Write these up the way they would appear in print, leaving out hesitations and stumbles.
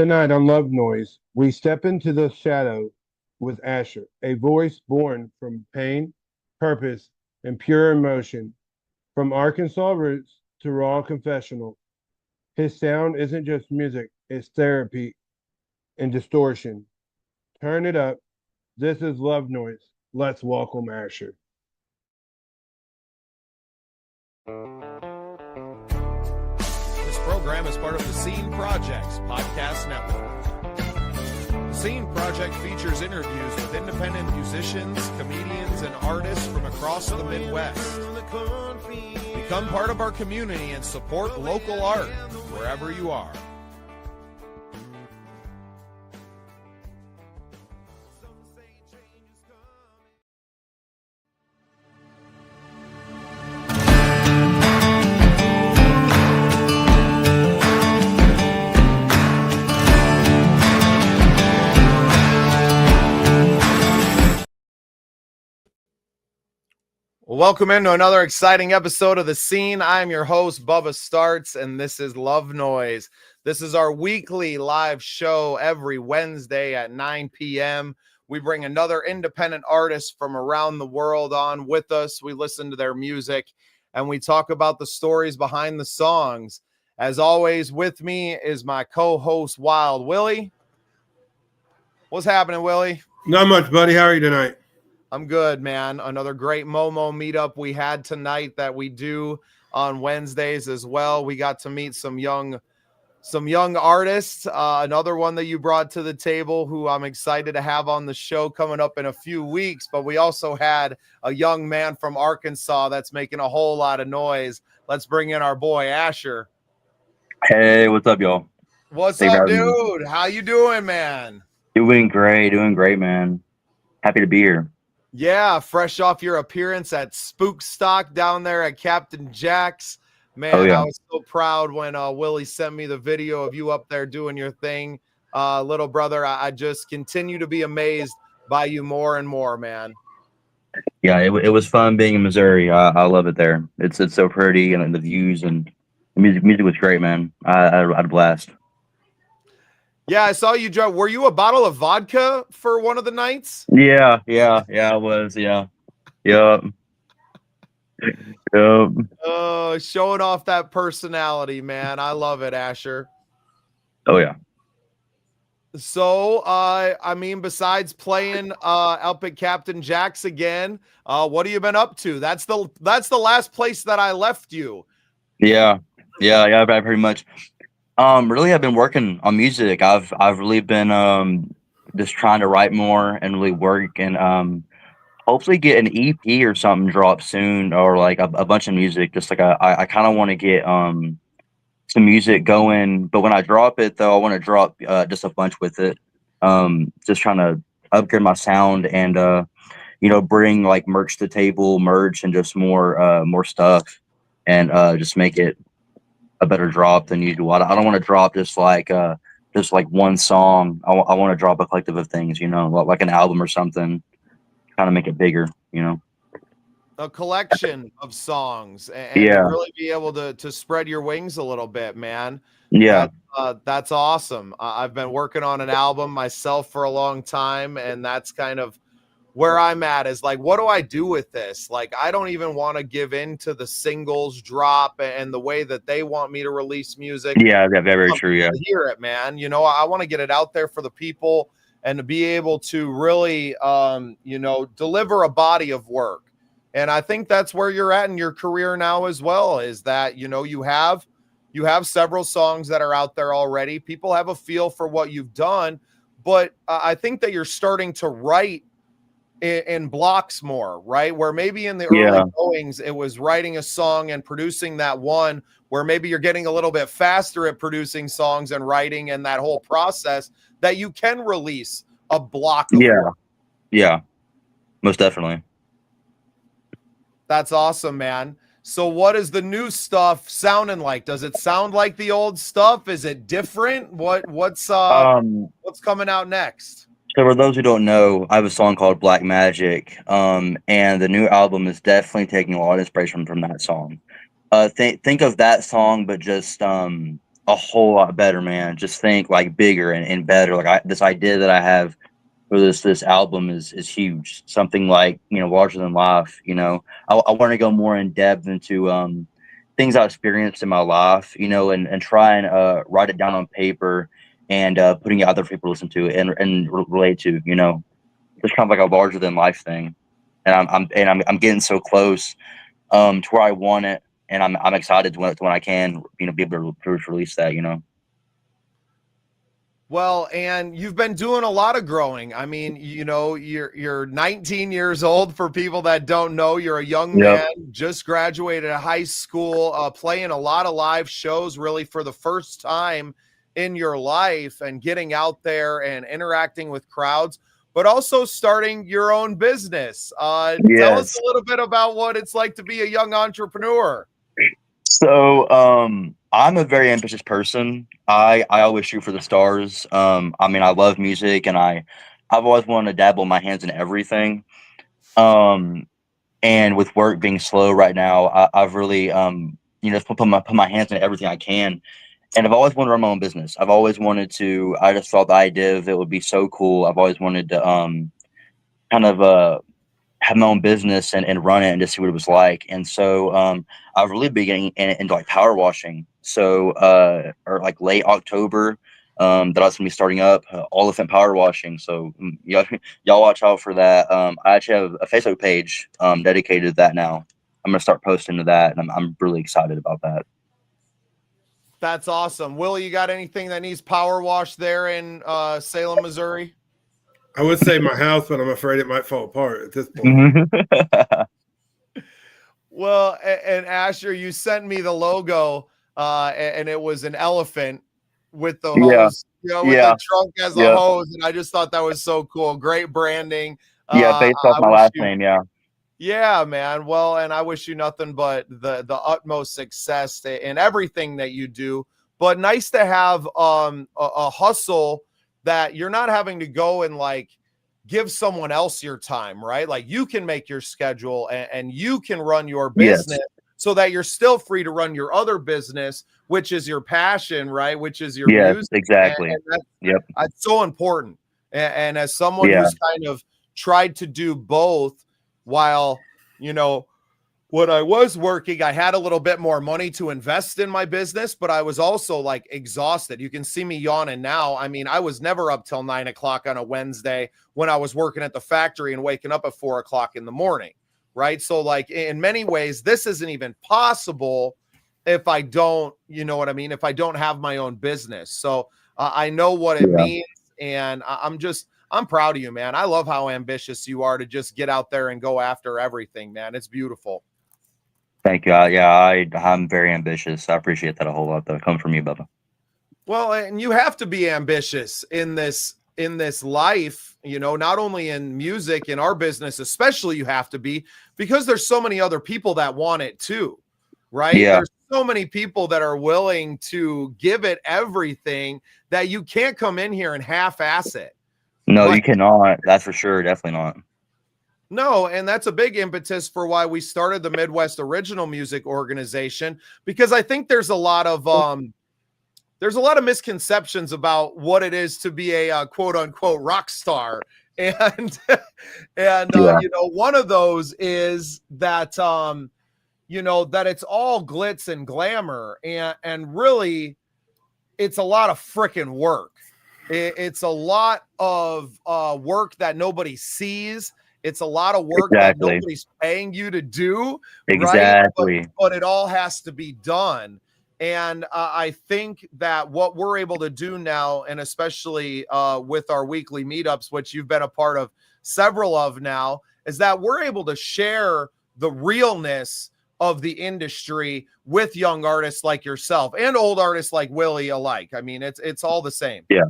Tonight on Love Noise, we step into the shadow with Asher, a voice born from pain, purpose, and pure emotion. From Arkansas roots to raw confessional, his sound isn't just music, it's therapy and distortion. Turn it up. This is Love Noise. Let's welcome Asher. This program is part of the Scene Projects Podcast Network. The Scene Project features interviews with independent musicians, comedians, and artists from across the Midwest. Become part of our community and support local art wherever you are. Welcome into another exciting episode of The Scene. I'm your host, Bubba Startz, and this is Love Noise. This is our weekly live show every Wednesday at 9 p.m. We bring another independent artist from around the world on with us. We listen to their music, and we talk about the stories behind the songs. As always, with me is my co-host, Wild Willie. What's happening, Willie? Not much, buddy. How are you tonight? I'm good, man. Another great Momo meetup we had tonight that we do on Wednesdays as well. We got to meet some young artists. Another one that you brought to the table who I'm excited to have on the show coming up in a few weeks. But we also had a young man from Arkansas that's making a whole lot of noise. Let's bring in our boy, Asher. Hey, what's up, y'all? What's up, dude? How you doing, man? Doing great, man. Happy to be here. Yeah, fresh off your appearance at Spook Stock down there at Captain Jack's. Man, Oh, yeah. I was so proud when Willie sent me the video of you up there doing your thing. Little brother, I just continue to be amazed by you more and more, man. Yeah, it was fun being in Missouri. I love it there. It's so pretty, and the views and the music was great, man. I had a blast. Yeah, I saw you drive. Were you a bottle of vodka for one of the nights? Yeah, I was, yeah. Yep. Showing off that personality, man. I love it, Asher. Oh, yeah. So, I mean, besides playing up at Captain Jack's again, what have you been up to? That's the last place that I left you. Yeah, pretty much. Really, I've been working on music. I've really been just trying to write more and really work and hopefully get an EP or something dropped soon, or like a bunch of music. Just like I kind of want to get some music going, but when I drop it though, I want to drop just a bunch with it. Just trying to upgrade my sound and bring like merch to the table, merch and just more stuff, and just make it a better drop than usual. I don't want to drop just like one song. I want to drop a collective of things, like an album or something, kind of make it bigger, A collection of songs and Yeah. to really be able to spread your wings a little bit, man. Yeah. That's awesome. I've been working on an album myself for a long time, and that's kind of where I'm at is like, what do I do with this? Like, I don't even want to give in to the singles drop and the way that they want me to release music. Yeah, very true. Yeah. Hear it, man. I want to get it out there for the people and to be able to really, deliver a body of work. And I think that's where you're at in your career now as well, is that, you have several songs that are out there already. People have a feel for what you've done, but I think that you're starting to write in blocks more, right? Where maybe in the early goings, it was writing a song and producing that one, where maybe you're getting a little bit faster at producing songs and writing and that whole process, that you can release a block of work. Yeah, most definitely. That's awesome, man. So what is the new stuff sounding like? Does it sound like the old stuff? Is it different? What's coming out next? So for those who don't know, I have a song called Black Magic, and the new album is definitely taking a lot of inspiration from that song. Think of that song, but just a a whole lot better, man. Just think like bigger and better. Like this idea that I have for this album is huge. Something like, larger than life. I want to go more in depth into things I experienced in my life, and try and write it down on paper and putting it out there for people to listen to and relate to. It's kind of like a larger than life thing, and I'm getting so close to where I want it, and I'm excited when I can, be able to release that. Well, and you've been doing a lot of growing. I mean, you're 19 years old. For people that don't know, you're a young Yep. man, just graduated high school, playing a lot of live shows really for the first time in your life, and getting out there and interacting with crowds, but also starting your own business. Tell us Yes. a little bit about what it's like to be a young entrepreneur. So, I'm a very ambitious person. I always shoot for the stars. I mean, I love music, and I've always wanted to dabble my hands in everything. Um, and with work being slow right now, I've really, put my hands in everything I can. And I've always wanted to run my own business. I've always wanted to. I just thought the idea of it would be so cool. I've always wanted to, kind of, have my own business and run it and just see what it was like. And so I've really been getting into like power washing. So or like late October, that I was gonna be starting up Elephant Power Washing. So y'all watch out for that. I actually have a Facebook page dedicated to that now. I'm gonna start posting to that, and I'm really excited about that. That's awesome. Willie, you got anything that needs power wash there in Salem, Missouri? I would say my house, but I'm afraid it might fall apart at this point. Mhm. Well, and Asher, you sent me the logo, and it was an elephant with the Yeah, hose, with yeah, the trunk as a yeah, hose, and I just thought that was so cool. Great branding. yeah. Based off I my wish last you, name, yeah. yeah, man. Well, and I wish you nothing but the utmost success in everything that you do. But nice to have a hustle that you're not having to go and like give someone else your time, right? Like you can make your schedule, and you can run your business Yes, so that you're still free to run your other business, which is your passion, right? Which is your yes, music. exactly. And Yep. that's so important. And as someone Yeah. who's kind of tried to do both, while, when I was working, I had a little bit more money to invest in my business, but I was also like exhausted. You can see me yawning now. I mean, I was never up till 9 o'clock on a Wednesday when I was working at the factory and waking up at 4 o'clock in the morning. Right. So, like, in many ways, this isn't even possible if I don't, you know what I mean? If I don't have my own business. So I know what it Yeah. means. And I'm proud of you, man. I love how ambitious you are to just get out there and go after everything, man. It's beautiful. Thank you. I'm very ambitious. I appreciate that a whole lot, though. Come from you, Bubba. Well, and you have to be ambitious in this life, not only in music, in our business, especially you have to be, because there's so many other people that want it too, right? Yeah. There's so many people that are willing to give it everything that you can't come in here and half-ass it. No, Like, you cannot. That's for sure. Definitely not. no, and that's a big impetus for why we started the Midwest Original Music Organization, because I think there's a lot of misconceptions about what it is to be a quote unquote rock star. And Yeah. one of those is that that it's all glitz and glamour, and really it's a lot of freaking work. It's a lot of work that nobody sees. It's a lot of work that Exactly. nobody's paying you to do, right? Exactly. But it all has to be done. And I think that what we're able to do now, and especially with our weekly meetups, which you've been a part of several of now, is that we're able to share the realness of the industry with young artists like yourself and old artists like Willie alike. I mean, it's all the same. Yeah.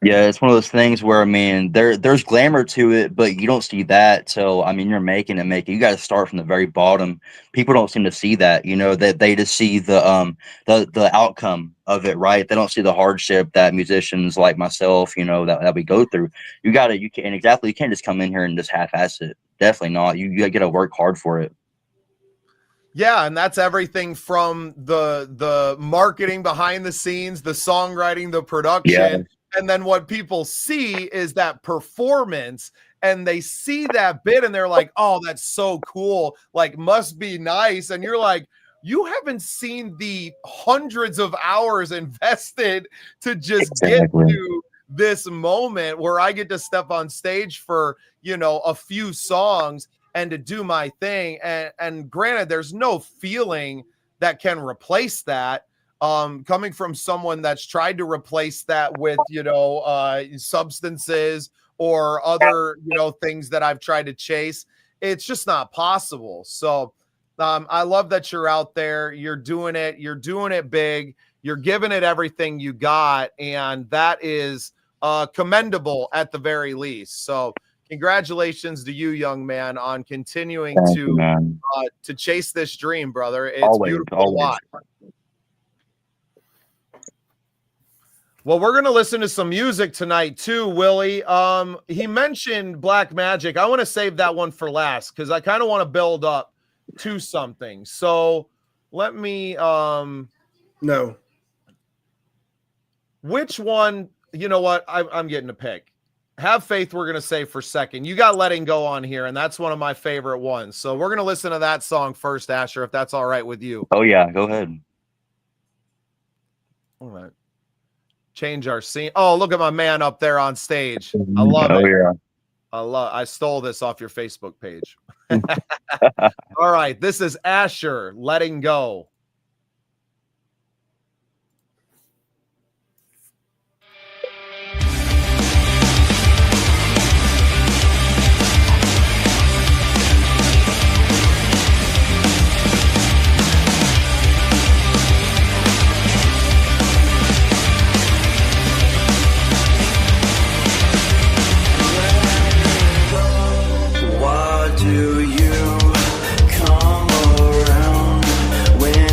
Yeah, it's one of those things where, I mean, there's glamour to it, but you don't see that till, I mean, you're making and making. You got to start from the very bottom. People don't seem to see that, that they just see the outcome of it, right? They don't see the hardship that musicians like myself, that we go through. You can't just come in here and just half-ass it. Definitely not. You got to work hard for it. Yeah, and that's everything from the marketing behind the scenes, the songwriting, the production, and then what people see is that performance, and they see that bit and they're like, "Oh, that's so cool. Like must be nice." And you're like, "You haven't seen the hundreds of hours invested to just get to this moment where I get to step on stage for, you know, a few songs and to do my thing." And granted, there's no feeling that can replace that. Coming from someone that's tried to replace that with, you know, substances or other, you know, things that I've tried to chase, it's just not possible. So I love that you're out there, you're doing it big, you're giving it everything you got, and that is commendable at the very least. So congratulations to you, young man, on continuing to chase this dream, brother. It's beautiful to watch. Well, we're going to listen to some music tonight too, Willie. He mentioned Black Magic. I want to save that one for last because I kind of want to build up to something. So let me no. Which one? You know what? I'm getting to pick. Have Faith, we're going to say for second. You got Letting Go on here, and that's one of my favorite ones. So we're going to listen to that song first, Asher, if that's all right with you. Oh, yeah. Go ahead. All right. Change our scene. Oh, look at my man up there on stage. I love it. Yeah. I stole this off your Facebook page. All right. This is Asher, Letting Go. Do you come around when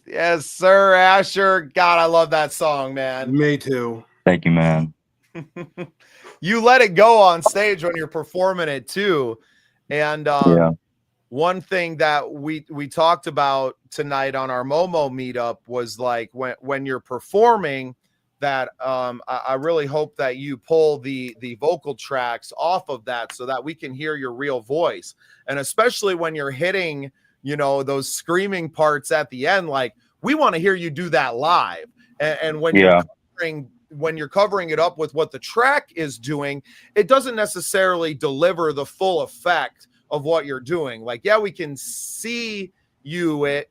Yes, sir, Asher. God, I love that song, man. Me too. Thank you, man. You let it go on stage when you're performing it too. And Yeah. one thing that we talked about tonight on our Momo meetup was like when you're performing that I really hope that you pull the vocal tracks off of that so that we can hear your real voice. And especially when you're hitting, you know, those screaming parts at the end, like we want to hear you do that live. And when Yeah. you're covering it up with what the track is doing, it doesn't necessarily deliver the full effect of what you're doing. Like, yeah, we can see you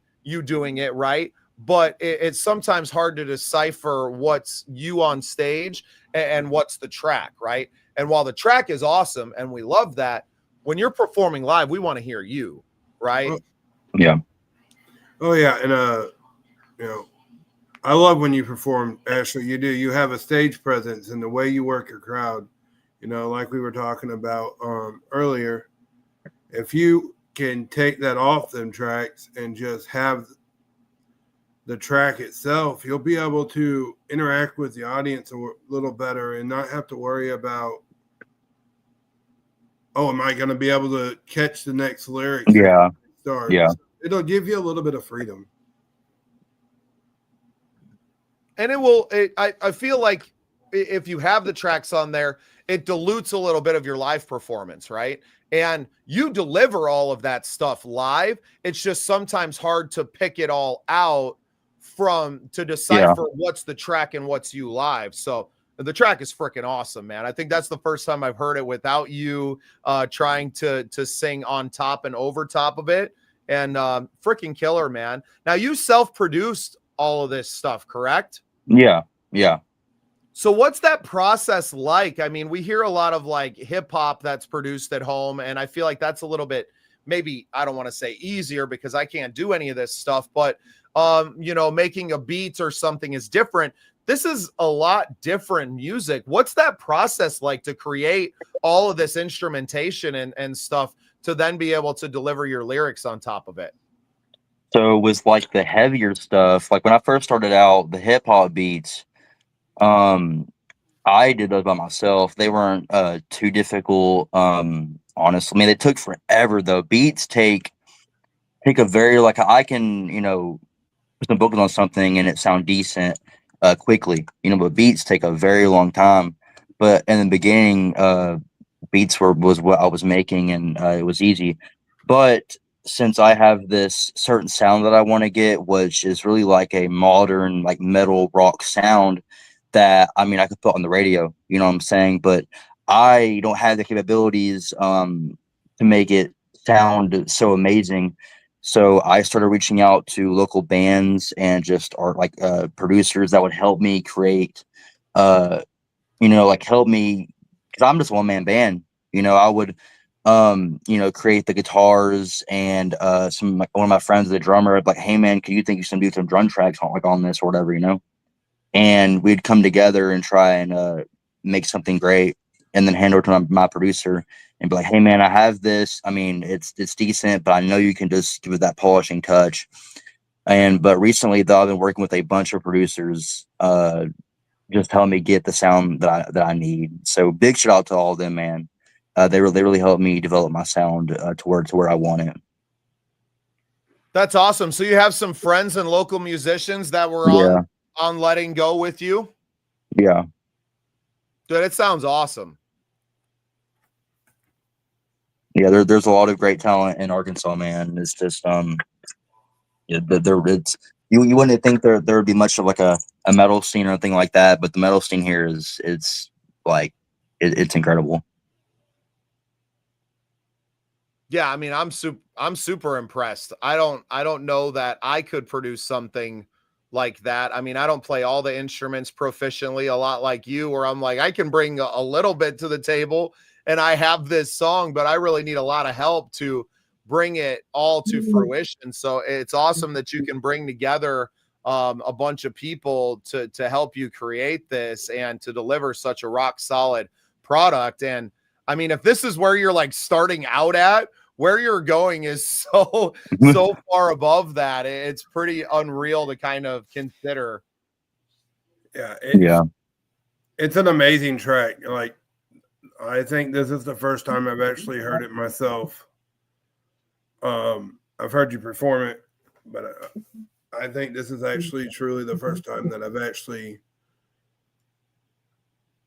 doing it, right? But it's sometimes hard to decipher what's you on stage and what's the track, right? And while the track is awesome and we love that, when you're performing live, we want to hear you, right? Yeah. Oh yeah, and you know, I love when you perform, Ashley. You do. You have a stage presence and the way you work your crowd. You know, like we were talking about earlier. If you can take that off them tracks and just have the track itself, you'll be able to interact with the audience a little better and not have to worry about, oh, am I going to be able to catch the next lyrics? Yeah. Start. Yeah. It'll give you a little bit of freedom. And it will, I feel like if you have the tracks on there, it dilutes a little bit of your live performance, right? And you deliver all of that stuff live. It's just sometimes hard to pick it all out to decipher what's the track and what's you live. So the track is freaking awesome, man. I think that's the first time I've heard it without you trying to sing on top and over top of it. And freaking killer, man. Now you self-produced all of this stuff, correct? Yeah. Yeah. So what's that process like? I mean, we hear a lot of like hip hop that's produced at home, and I feel like that's a little bit, maybe, I don't want to say easier because I can't do any of this stuff, but you know, making a beat or something is different. This is a lot different music. What's that process like to create all of this instrumentation and stuff to then be able to deliver your lyrics on top of it? So it was like the heavier stuff. Like when I first started out, the hip hop beats, um, I did those by myself. They weren't too difficult. Honestly, I mean, they took forever though. Beats take a very like I can put some vocals on something and it sound decent quickly. But beats take a very long time. But in the beginning, beats was what I was making, and it was easy. But since I have this certain sound that I want to get, which is really like a modern, like metal rock sound, that I mean I could put on the radio. You know what I'm saying? But I don't have the capabilities to make it sound so amazing. So I started reaching out to local bands and just art like producers that would help me create, like help me, because I'm just a one man band. I would, create the guitars and some like one of my friends, the drummer, like, hey man, can you think you can do some drum tracks on this or whatever. And we'd come together and try and make something great, and then hand over to my producer and be like, hey man, I have this. I mean, it's decent, but I know you can just give it that polishing touch. But recently though, I've been working with a bunch of producers, just helping me get the sound that I need. So big shout out to all of them, man. They really helped me develop my sound to where I want it. That's awesome. So you have some friends and local musicians that were on Letting Go with you? Yeah. Dude, it sounds awesome. Yeah, there's a lot of great talent in Arkansas, man. It's just you wouldn't think there would be much of like a metal scene or anything like that, but the metal scene here it's like it's incredible. Yeah, I mean, I'm super impressed. I don't know that I could produce something like that. I mean, I don't play all the instruments proficiently, a lot like you, where I'm like, I can bring a little bit to the table and I have this song, but I really need a lot of help to bring it all to fruition. So it's awesome that you can bring together a bunch of people to help you create this and to deliver such a rock solid product. And I mean, if this is where you're like starting out at, where you're going is so far above that. It's pretty unreal to kind of consider. Yeah, it's an amazing track. Like, I think this is the first time I've actually heard it myself. I've heard you perform it, but I think this is actually truly the first time that I've actually,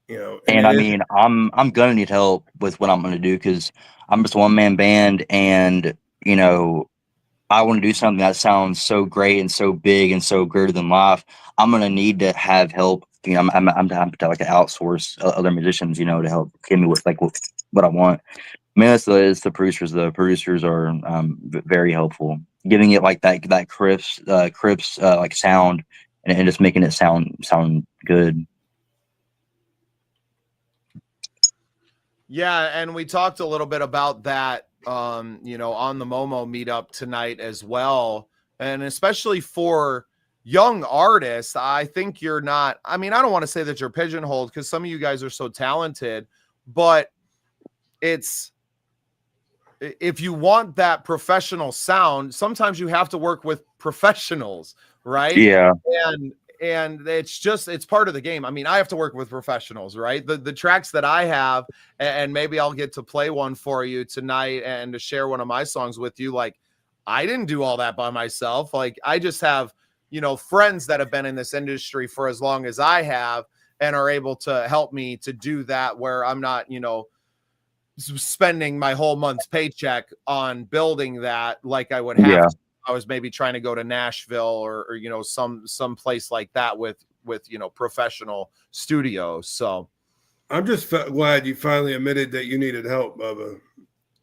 And I mean, I'm gonna need help with what I'm gonna do because I'm just a one-man band, and I want to do something that sounds so great and so big and so greater than life. I'm gonna need to have help. I'm to like to outsource other musicians, to help give me what I want. I mean, it's the producers. The producers are very helpful, giving it like that crisp like sound, and just making it sound good. Yeah, and we talked a little bit about that, on the Momo meetup tonight as well, and especially for young artists. I think you're not. I mean, I don't want to say that you're pigeonholed because some of you guys are so talented, but if you want that professional sound, sometimes you have to work with professionals, right? Yeah. And it's part of the game. I mean, I have to work with professionals, right? The tracks that I have, and maybe I'll get to play one for you tonight and to share one of my songs with you. Like, I didn't do all that by myself. Like, I just have, friends that have been in this industry for as long as I have and are able to help me to do that, where I'm not, spending my whole month's paycheck on building that like I would have to. I was maybe trying to go to Nashville or some place like that with professional studios. So I'm just glad you finally admitted that you needed help, Bubba.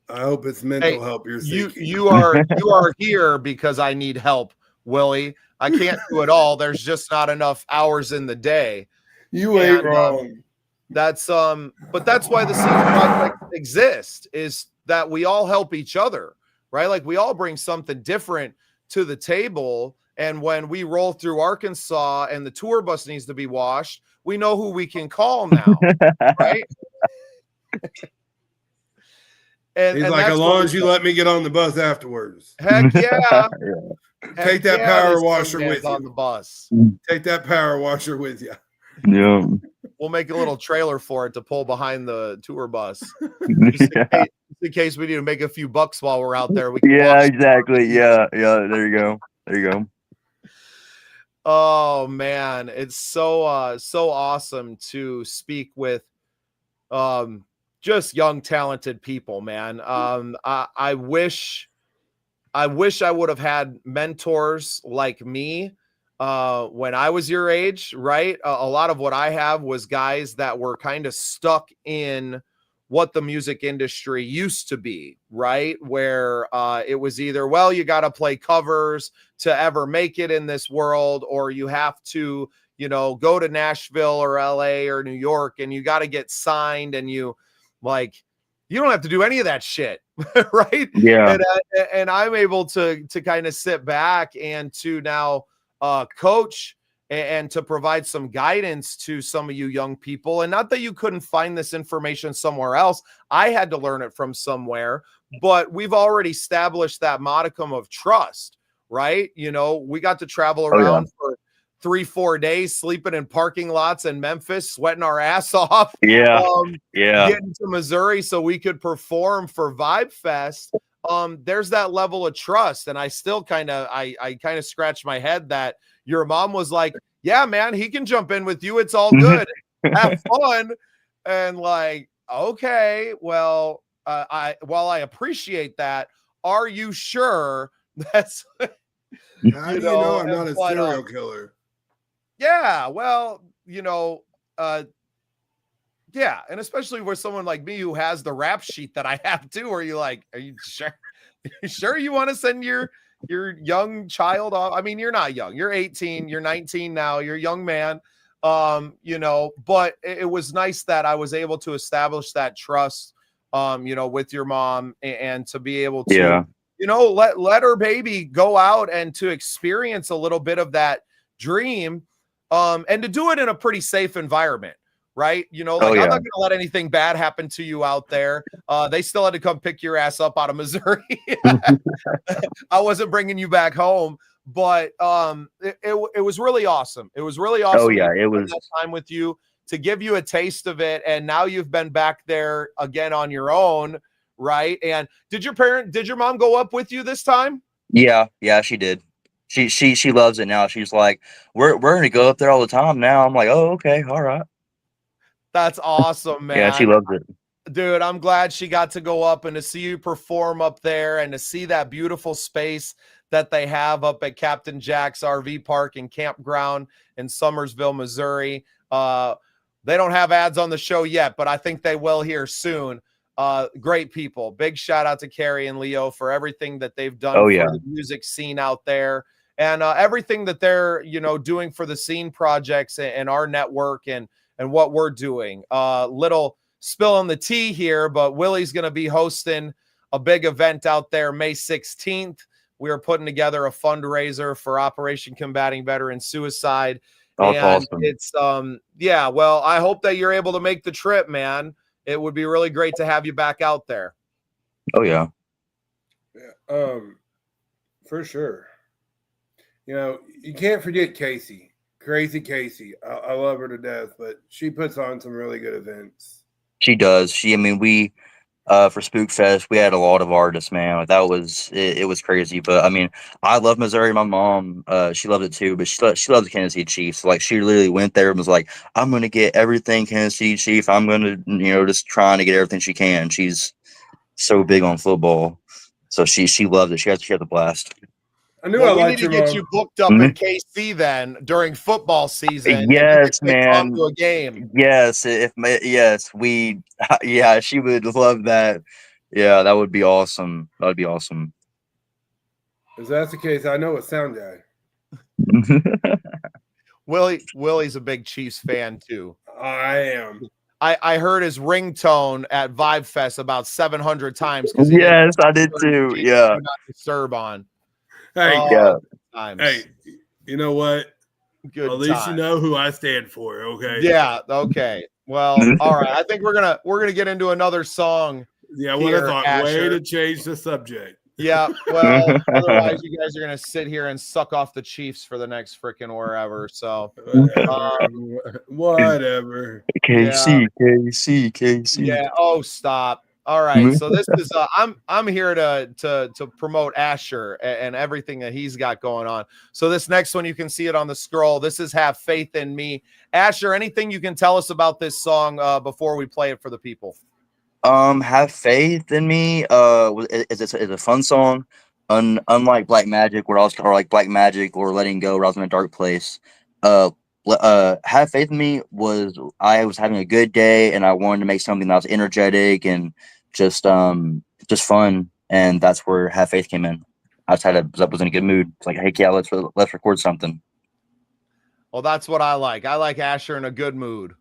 I hope it's mental help you're seeking. You are here because I need help, Willie. I can't do it all. There's just not enough hours in the day. You ain't wrong. But that's why the Seeds Project exists, is that we all help each other, right? Like, we all bring something different to the table. And when we roll through Arkansas and the tour bus needs to be washed, we know who we can call now, right? He's like, as long as you let me get on the bus afterwards. Heck yeah. Take that power washer with you. On the bus. Take that power washer with you. Yeah. We'll make a little trailer for it to pull behind the tour bus. In case we need to make a few bucks while we're out there. Exactly. Yeah. There you go. Oh man, it's so awesome to speak with just young, talented people, man. I wish I would have had mentors like me when I was your age, right? A lot of what I have was guys that were kind of stuck in what the music industry used to be, right? Where it was either, well, you got to play covers to ever make it in this world, or you have to, go to Nashville or LA or New York and you got to get signed, and you don't have to do any of that shit. Right. Yeah. And I'm able to kind of sit back and to now coach and to provide some guidance to some of you young people. And not that you couldn't find this information somewhere else. I had to learn it from somewhere, but we've already established that modicum of trust, right? We got to travel around for 3-4 days, sleeping in parking lots in Memphis, sweating our ass off. Getting to Missouri so we could perform for Vibe Fest. There's that level of trust. And I still kind of scratched my head that your mom was like, yeah, man, he can jump in with you. It's all good. Have fun. And like, okay, well, while I appreciate that, are you sure that's, how do you know I'm not a serial killer? Yeah, well, yeah. And especially with someone like me who has the rap sheet that I have too, where you like, are you sure? You sure you want to send your young child off? I mean, you're not young. You're 18. You're 19 now. You're a young man. But it was nice that I was able to establish that trust, with your mom, and to be able to, let her baby go out and to experience a little bit of that dream, and to do it in a pretty safe environment, right? You know, like I'm not going to let anything bad happen to you out there. They still had to come pick your ass up out of Missouri. I wasn't bringing you back home, but it was really awesome. It was really awesome. Oh yeah, it was that time with you to give you a taste of it, and now you've been back there again on your own, right? And did your mom go up with you this time? Yeah, she did. She loves it now. She's like, we're gonna go up there all the time now. I'm like, oh, okay, all right. That's awesome, man. Yeah, she loves it. Dude, I'm glad she got to go up and to see you perform up there and to see that beautiful space that they have up at Captain Jack's RV Park and Campground in Summersville, Missouri. They don't have ads on the show yet, but I think they will here soon. Great people. Big shout out to Carrie and Leo for everything that they've done for the music scene out there, and everything that they're, you know, doing for the scene projects and our network and what we're doing. Little spill on the tea here, but Willie's going to be hosting a big event out there May 16th. We are putting together a fundraiser for Operation Combating Veteran Suicide. That's awesome. It's yeah, well, I hope that you're able to make the trip, man. It would be really great to have you back out there. Oh yeah. Yeah, for sure. You know, you can't forget Casey. Crazy Casey. I love her to death, but she puts on some really good events. She does. I mean, we for Spook Fest, we had a lot of artists, man. Like, that was it was crazy. But I mean, I love Missouri. My mom, she loved it too, but she loves the Kansas City Chiefs. Like, she literally went there and was like, I'm gonna get everything Kansas City Chief. I'm gonna, you know, just trying to get everything she can. She's so big on football. So she loved it. She had a blast. I knew we need to get you booked up in KC then during football season. Yes, man. To a game. Yes, yeah, she would love that. Yeah, that would be awesome. That would be awesome. If that's the case, I know a sound guy. Willie's a big Chiefs fan too. I am. I heard his ringtone at Vibe Fest about 700 times. Yes, I did too. Yeah. Not disturb on. Hey, Hey, you know what? Good. At least you know who I stand for. Okay. Yeah. Okay. Well, all right. I think we're gonna get into another song. Yeah, I would have thought way to change the subject. Yeah. Well, otherwise you guys are gonna sit here and suck off the Chiefs for the next freaking wherever. So whatever. KC. Yeah. Oh, stop. All right, so this is I'm here to promote ASHER and everything that he's got going on. So this next one, you can see it on the scroll. This is Have Faith in Me. ASHER, anything you can tell us about this song before we play it for the people? Have Faith in Me is a fun song. Unlike Black Magic, or like Black Magic or Letting Go, where I was in a dark place. Have Faith in Me I was having a good day and I wanted to make something that was energetic and just fun, and that's where Have Faith came in. I was in a good mood. It's like, hey, yeah, let's record something. Well, that's what I like. I like ASHER in a good mood.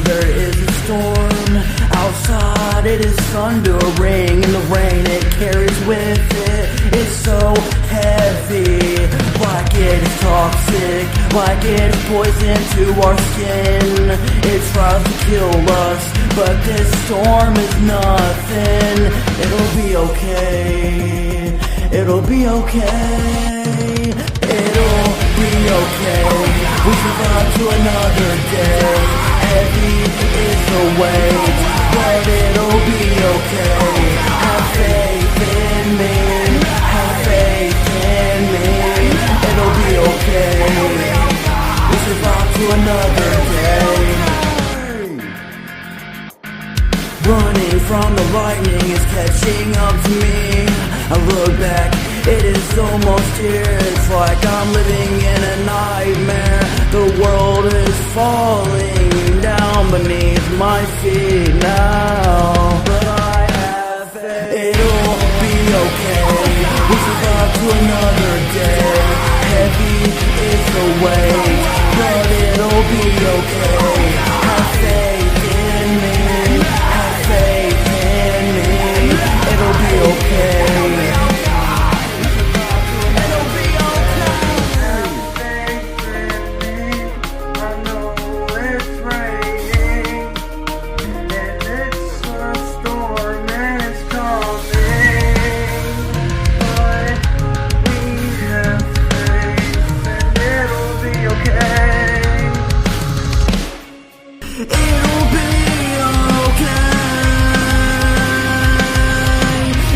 There is a storm outside, it is thundering, and the rain it carries with it is so heavy, like it is toxic, like it is poison to our skin. It tries to kill us, but this storm is nothing. It'll be okay, it'll be okay, it'll be okay. We survive to another day. Heavy is the weight, but it'll be okay. Have faith in me, have faith in me. It'll be okay. We survive to another day. Running from the lightning is catching up to me. I look back, it is almost here. It's like I'm living in a nightmare. The world is falling down beneath my feet now, but I have faith. It'll be okay. We survive to another day. Heavy is the weight, but it'll be okay. Have faith in me. Have faith in me. It'll be okay.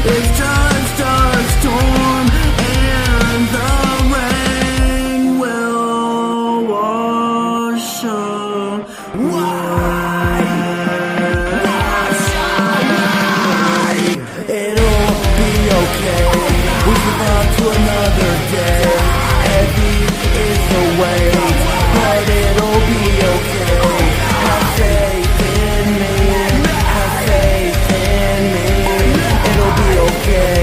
It's just a storm and the rain will wash away. It'll be okay. We survive to another day. Heavy is the weight, but it'll be okay. Have faith in me. Have faith in me. It'll be okay.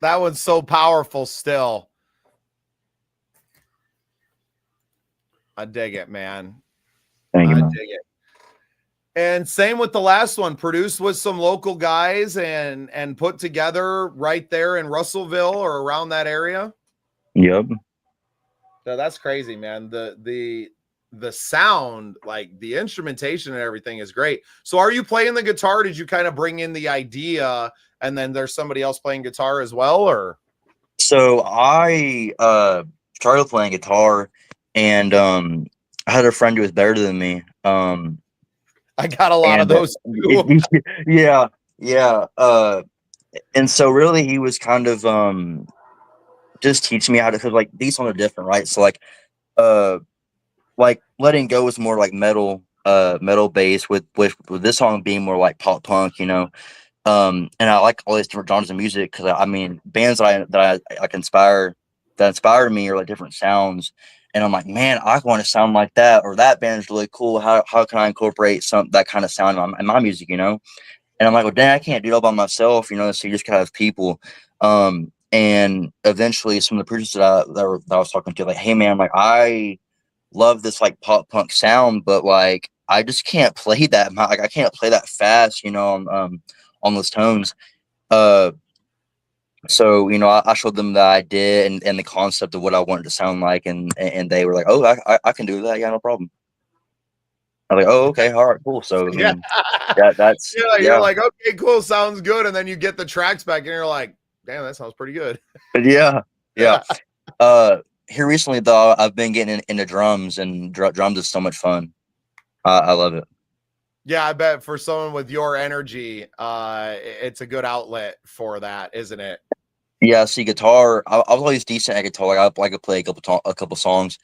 That one's so powerful still. I dig it, man. Thank you, I man. dig it. And same with the last one, produced with some local guys and put together right there in Russellville or around that area. Yep. So that's crazy, man. The sound, like the instrumentation and everything is great. So are you playing the guitar? Did you kind of bring in the idea and then there's somebody else playing guitar as well, or? So I started playing guitar, and I had a friend who was better than me. I got a lot of those too. Yeah. And so really he was kind of just teaching me how to, because like these songs are different, right? So like Letting Go is more like metal bass, with this song being more like pop punk, you know. And I like all these different genres of music because I mean bands that I inspire me are like different sounds, and I'm like, man, I want to sound like that, or that band's really cool. How can I incorporate that kind of sound in my music, you know? And I'm like, well, dang, I can't do it all by myself, you know. So you just gotta have people. And eventually, some of the producers that I was talking to, like, hey, man, like I love this like pop punk sound, but like I just can't play that. Like I can't play that fast, you know, on those tones. So you know, I showed them the idea and the concept of what I wanted to sound like, and they were like, oh, I can do that, yeah, no problem. I was like, oh, okay, all right, cool. So I mean, that's yeah, you're like, okay, cool, sounds good, and then you get the tracks back and you're like, damn, that sounds pretty good. yeah. Here recently though, I've been getting into drums, and drums is so much fun. I love it. Yeah, I bet for someone with your energy, it's a good outlet for that, isn't it? Yeah, see, guitar, I was always decent at guitar. Like I could play a couple songs,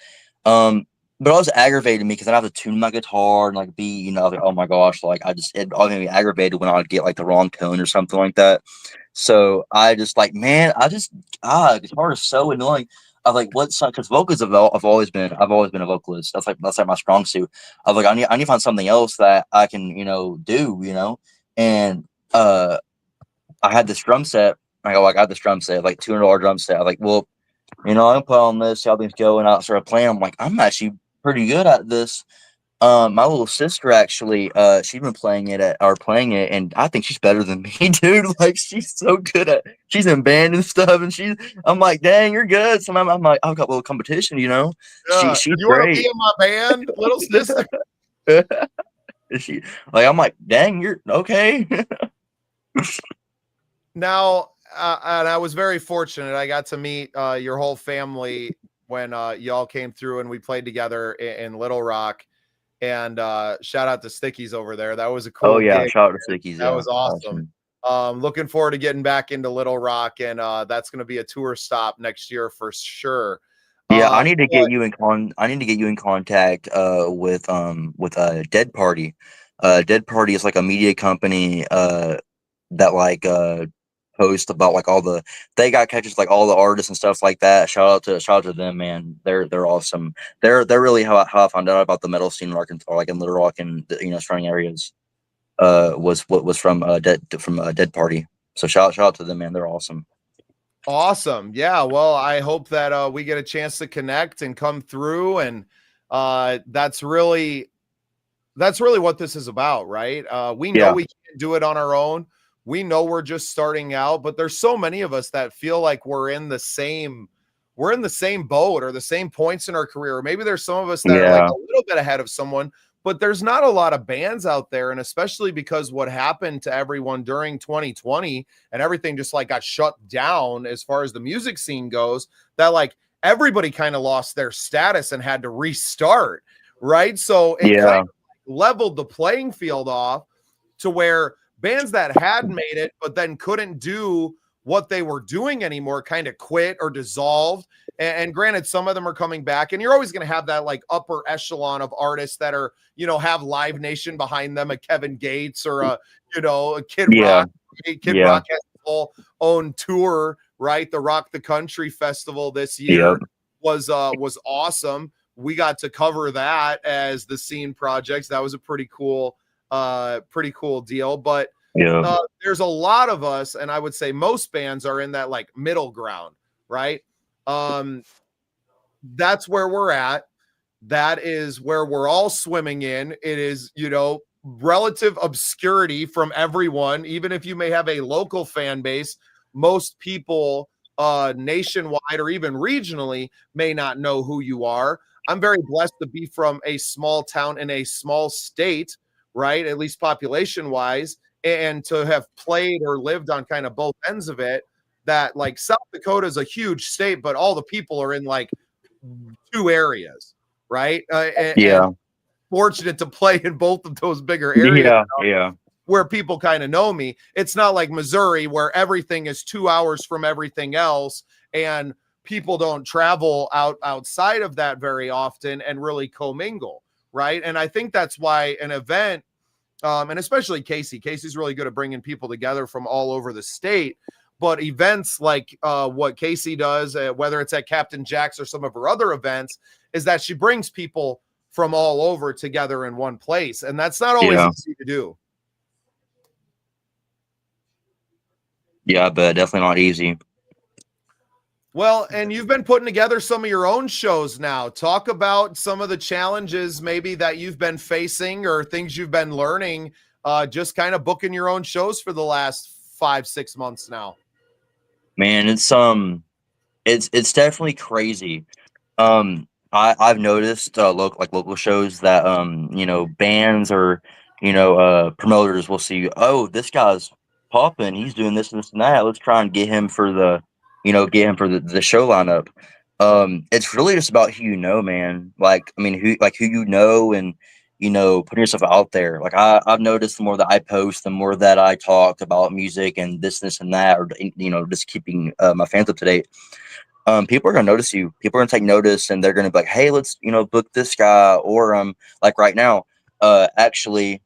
but it always aggravated me because then I have to tune my guitar and like be, you know, like, oh my gosh, like it always made me aggravated when I would get like the wrong tone or something like that. So I just like, man, guitar is so annoying. I was like, what's because vocals I've always been a vocalist. That's like my strong suit. I was like, I need to find something else that I can, you know, do, you know. And I had this drum set. I got this drum set, like $200 drum set. I was like, well, you know, I'm put on this, see how things go, and I started playing. I'm like, I'm actually pretty good at this. My little sister actually, she's been playing it, and I think she's better than me, dude. Like she's so good she's in band and stuff, and I'm like, dang, you're good. Sometimes I'm like, I've got a little competition, you know. She's you great. Want to be in my band, little sister? I'm like, dang, you're okay. Now, and I was very fortunate. I got to meet your whole family when y'all came through and we played together in Little Rock. And shout out to Stickies over there. That was a cool. Oh yeah, gig. shout out to Stickies. That was awesome. Looking forward to getting back into Little Rock, and that's going to be a tour stop next year for sure. Yeah, I need to get you in contact with Dead Party. Dead Party is like a media company that like post about like they got catches like all the artists and stuff like that. Shout out to them, man. They're awesome. They're really how I found out about the metal scene in Arkansas, like in Little Rock and, you know, surrounding areas. was from Dead Party. So shout out to them, man. They're awesome. Awesome. Yeah. Well, I hope that we get a chance to connect and come through. And that's really what this is about, right? We know we can't do it on our own. We know we're just starting out, but there's so many of us that feel like we're in the same boat or the same points in our career. Or maybe there's some of us that are like a little bit ahead of someone, but there's not a lot of bands out there. And especially because what happened to everyone during 2020 and everything just like got shut down as far as the music scene goes, that like everybody kind of lost their status and had to restart. Right. So it kind of leveled the playing field off to where bands that had made it, but then couldn't do what they were doing anymore kind of quit or dissolved. And granted, some of them are coming back, and you're always going to have that like upper echelon of artists that are, have Live Nation behind them, a Kevin Gates or a Kid Rock. Kid Rock has his whole own tour, right? The Rock the Country Festival this year was awesome. We got to cover that as the Scene Projects. That was a pretty cool deal. But there's a lot of us, and I would say most bands are in that like middle ground, right? That's where we're at. That is where we're all swimming in. It is, relative obscurity from everyone. Even if you may have a local fan base, most people nationwide or even regionally may not know who you are. I'm very blessed to be from a small town in a small state, right? At least population wise, and to have played or lived on kind of both ends of it. That like South Dakota is a huge state, but all the people are in like 2 areas, right? And fortunate to play in both of those bigger areas. Where people kind of know me. It's not like Missouri where everything is 2 hours from everything else and people don't travel outside of that very often and really commingle, right? And I think that's why an event, and especially Casey's really good at bringing people together from all over the state. But events like what Casey does, whether it's at Captain Jack's or some of her other events, is that she brings people from all over together in one place. And that's not always easy to do. Yeah, but definitely not easy. Well, and you've been putting together some of your own shows now. Talk about some of the challenges maybe that you've been facing or things you've been learning, just kind of booking your own shows for the last 5-6 months now. Man, it's definitely crazy. I've noticed local shows that bands or promoters will see, oh, this guy's popping, he's doing this and this and that. Let's try and get him for the show lineup. It's really just about who you know, man. Like, I mean, who you know, and putting yourself out there. Like I've noticed the more that I post, the more that I talk about music and this and that, or just keeping my fans up to date. People are gonna notice you. People are gonna take notice, and they're gonna be like, "Hey, let's book this guy." Or like right now, actually,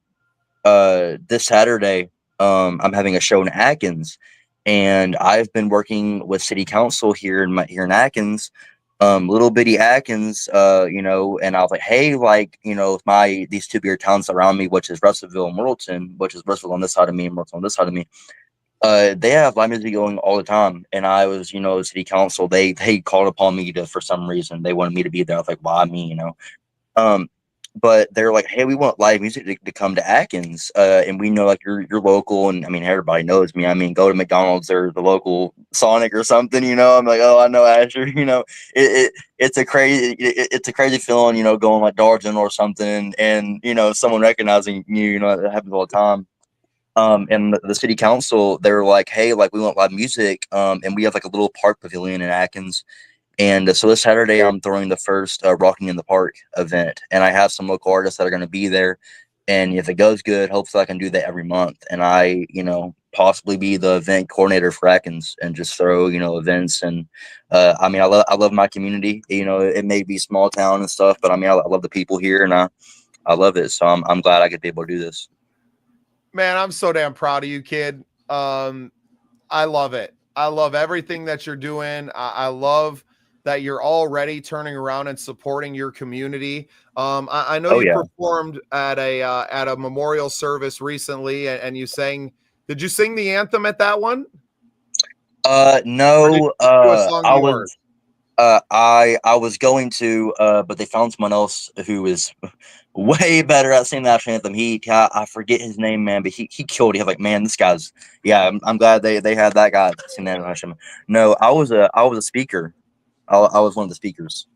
this Saturday, I'm having a show in Atkins, and I've been working with City Council here in Atkins, little bitty Atkins, and I was like, hey, these 2 bigger towns around me, which is Russellville and Morrilton, which is Russellville on this side of me and Morrilton on this side of me. They have live music going all the time, and I was, City Council. They called upon me for some reason. They wanted me to be there. I was like, why me? But they're like, hey, we want live music to come to Atkins, and we know like you're local, and I mean everybody knows me. I mean, go to McDonald's or the local Sonic or something. I'm like, oh, I know Asher. It's a crazy feeling. Going like Dollar General or something, and someone recognizing you. That happens all the time. And the city council, they were like, hey, like we want live music, and we have like a little park pavilion in Atkins. And so this Saturday, I'm throwing the first Rocking in the Park event, and I have some local artists that are going to be there. And if it goes good, hopefully I can do that every month. And I, possibly be the event coordinator for Atkins and just throw, events. And I mean, I love my community. It may be small town and stuff, but I mean, I love the people here, and I love it. So I'm glad I could be able to do this. Man, I'm so damn proud of you, kid. I love it. I love everything that you're doing. I love that you're already turning around and supporting your community. I know Oh you yeah. performed at a memorial service recently, and you sang. Did you sing the anthem at that one? Or did you No, just do a song of I yours? was I was going to, but they found someone else who was way better at singing the national anthem. I forget his name, man, but he killed it. I was like, man, this guy's, yeah. I'm glad they had that guy sing that national anthem. No, I was a speaker. I was one of the speakers.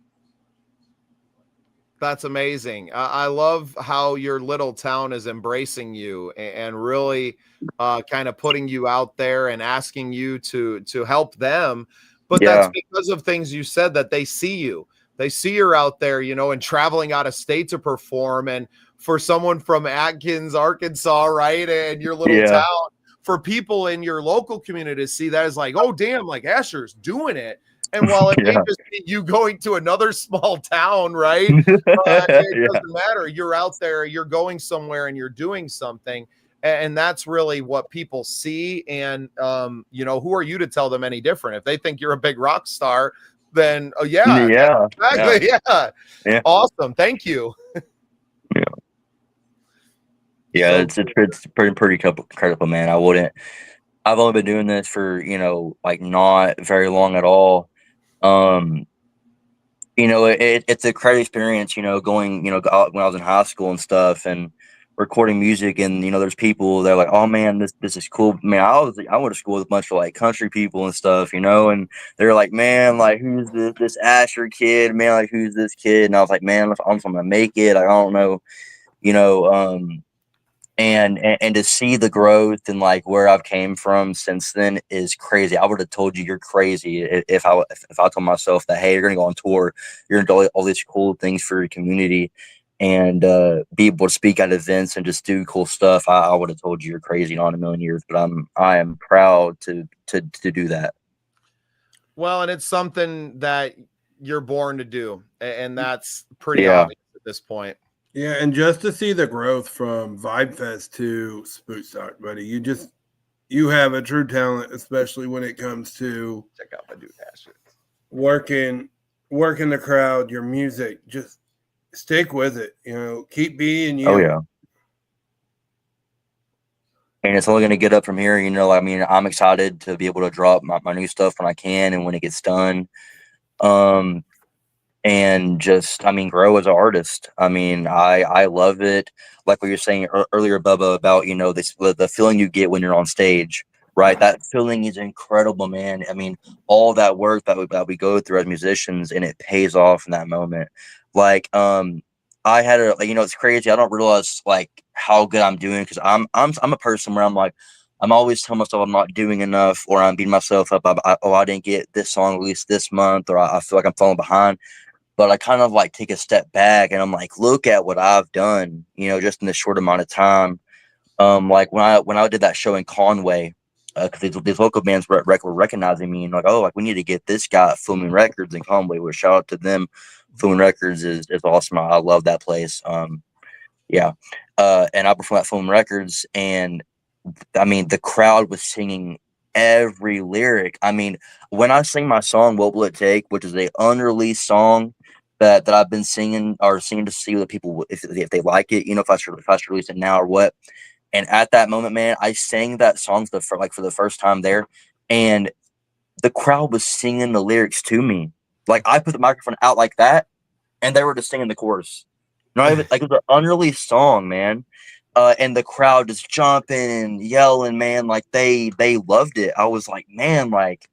That's amazing. I love how your little town is embracing you and really kind of putting you out there and asking you to help them. But that's Yeah, because of things you said that they see you. They see you're out there, you know, and traveling out of state to perform. And for someone from Atkins, Arkansas, right, and your little yeah, town, for people in your local community to see that is like, oh, damn, like ASHER's doing it. And while it may yeah, just be you going to another small town, right? It yeah, doesn't matter. You're out there, you're going somewhere and you're doing something. And that's really what people see. And, you know, who are you to tell them any different? If they think you're a big rock star, then, oh, yeah, yeah, exactly. Yeah. yeah. Awesome. Thank you. Yeah. Yeah, So it's cool. pretty incredible, man. I've only been doing this for, like not very long at all. Um, it's a crazy experience, going, when I was in high school and stuff and recording music and, there's people that are like, oh man, this is cool. Man, I went to school with a bunch of like country people and stuff, and they're like, man, like who's this Asher kid, man, like who's this kid? And I was like, man, I'm gonna make it. I don't know, you know, and to see the growth and like where I've came from since then is crazy. I would have told you you're crazy if I told myself that, hey, you're gonna go on tour, you're gonna do all these cool things for your community and be able to speak at events and just do cool stuff. I would have told you you're crazy, not in a million years, but I am proud to do that. Well, and it's something that you're born to do. And that's pretty Yeah. obvious at this point. Yeah, and just to see the growth from Vibe Fest to Spook Start, buddy, you have a true talent, especially when it comes to Check out my dude Asher. working the crowd, your music. Just stick with it, keep being you. Oh yeah. And it's only going to get up from here. I mean, I'm excited to be able to drop my new stuff when I can and when it gets done. And just, I mean, grow as an artist. I mean, I love it. Like what you're saying earlier, Bubba, about, the feeling you get when you're on stage, right? That feeling is incredible, man. I mean, all that work that we go through as musicians, and it pays off in that moment. Like, I had it's crazy. I don't realize like how good I'm doing because I'm a person where I'm like, I'm always telling myself I'm not doing enough, or I'm beating myself up. I didn't get this song released this month, or I feel like I'm falling behind. But I kind of like take a step back and I'm like, look at what I've done, just in this short amount of time. Like when I did that show in Conway, because these local bands were recognizing me and like, oh, like we need to get this guy at Filming Records in Conway. Well, shout out to them. Filming Records is awesome. I love that place. Yeah. And I performed at Filming Records, and I mean, the crowd was singing every lyric. I mean, when I sing my song, What Will It Take, which is a unreleased song that I've been singing to see what people, if they like it, if I should release it now or what. And at that moment, man, I sang that song for the first time there, and the crowd was singing the lyrics to me. Like I put the microphone out like that, and they were just singing the chorus. Not even like it was an unreleased song, man. And the crowd just jumping and yelling, man, like they loved it. I was like, man, like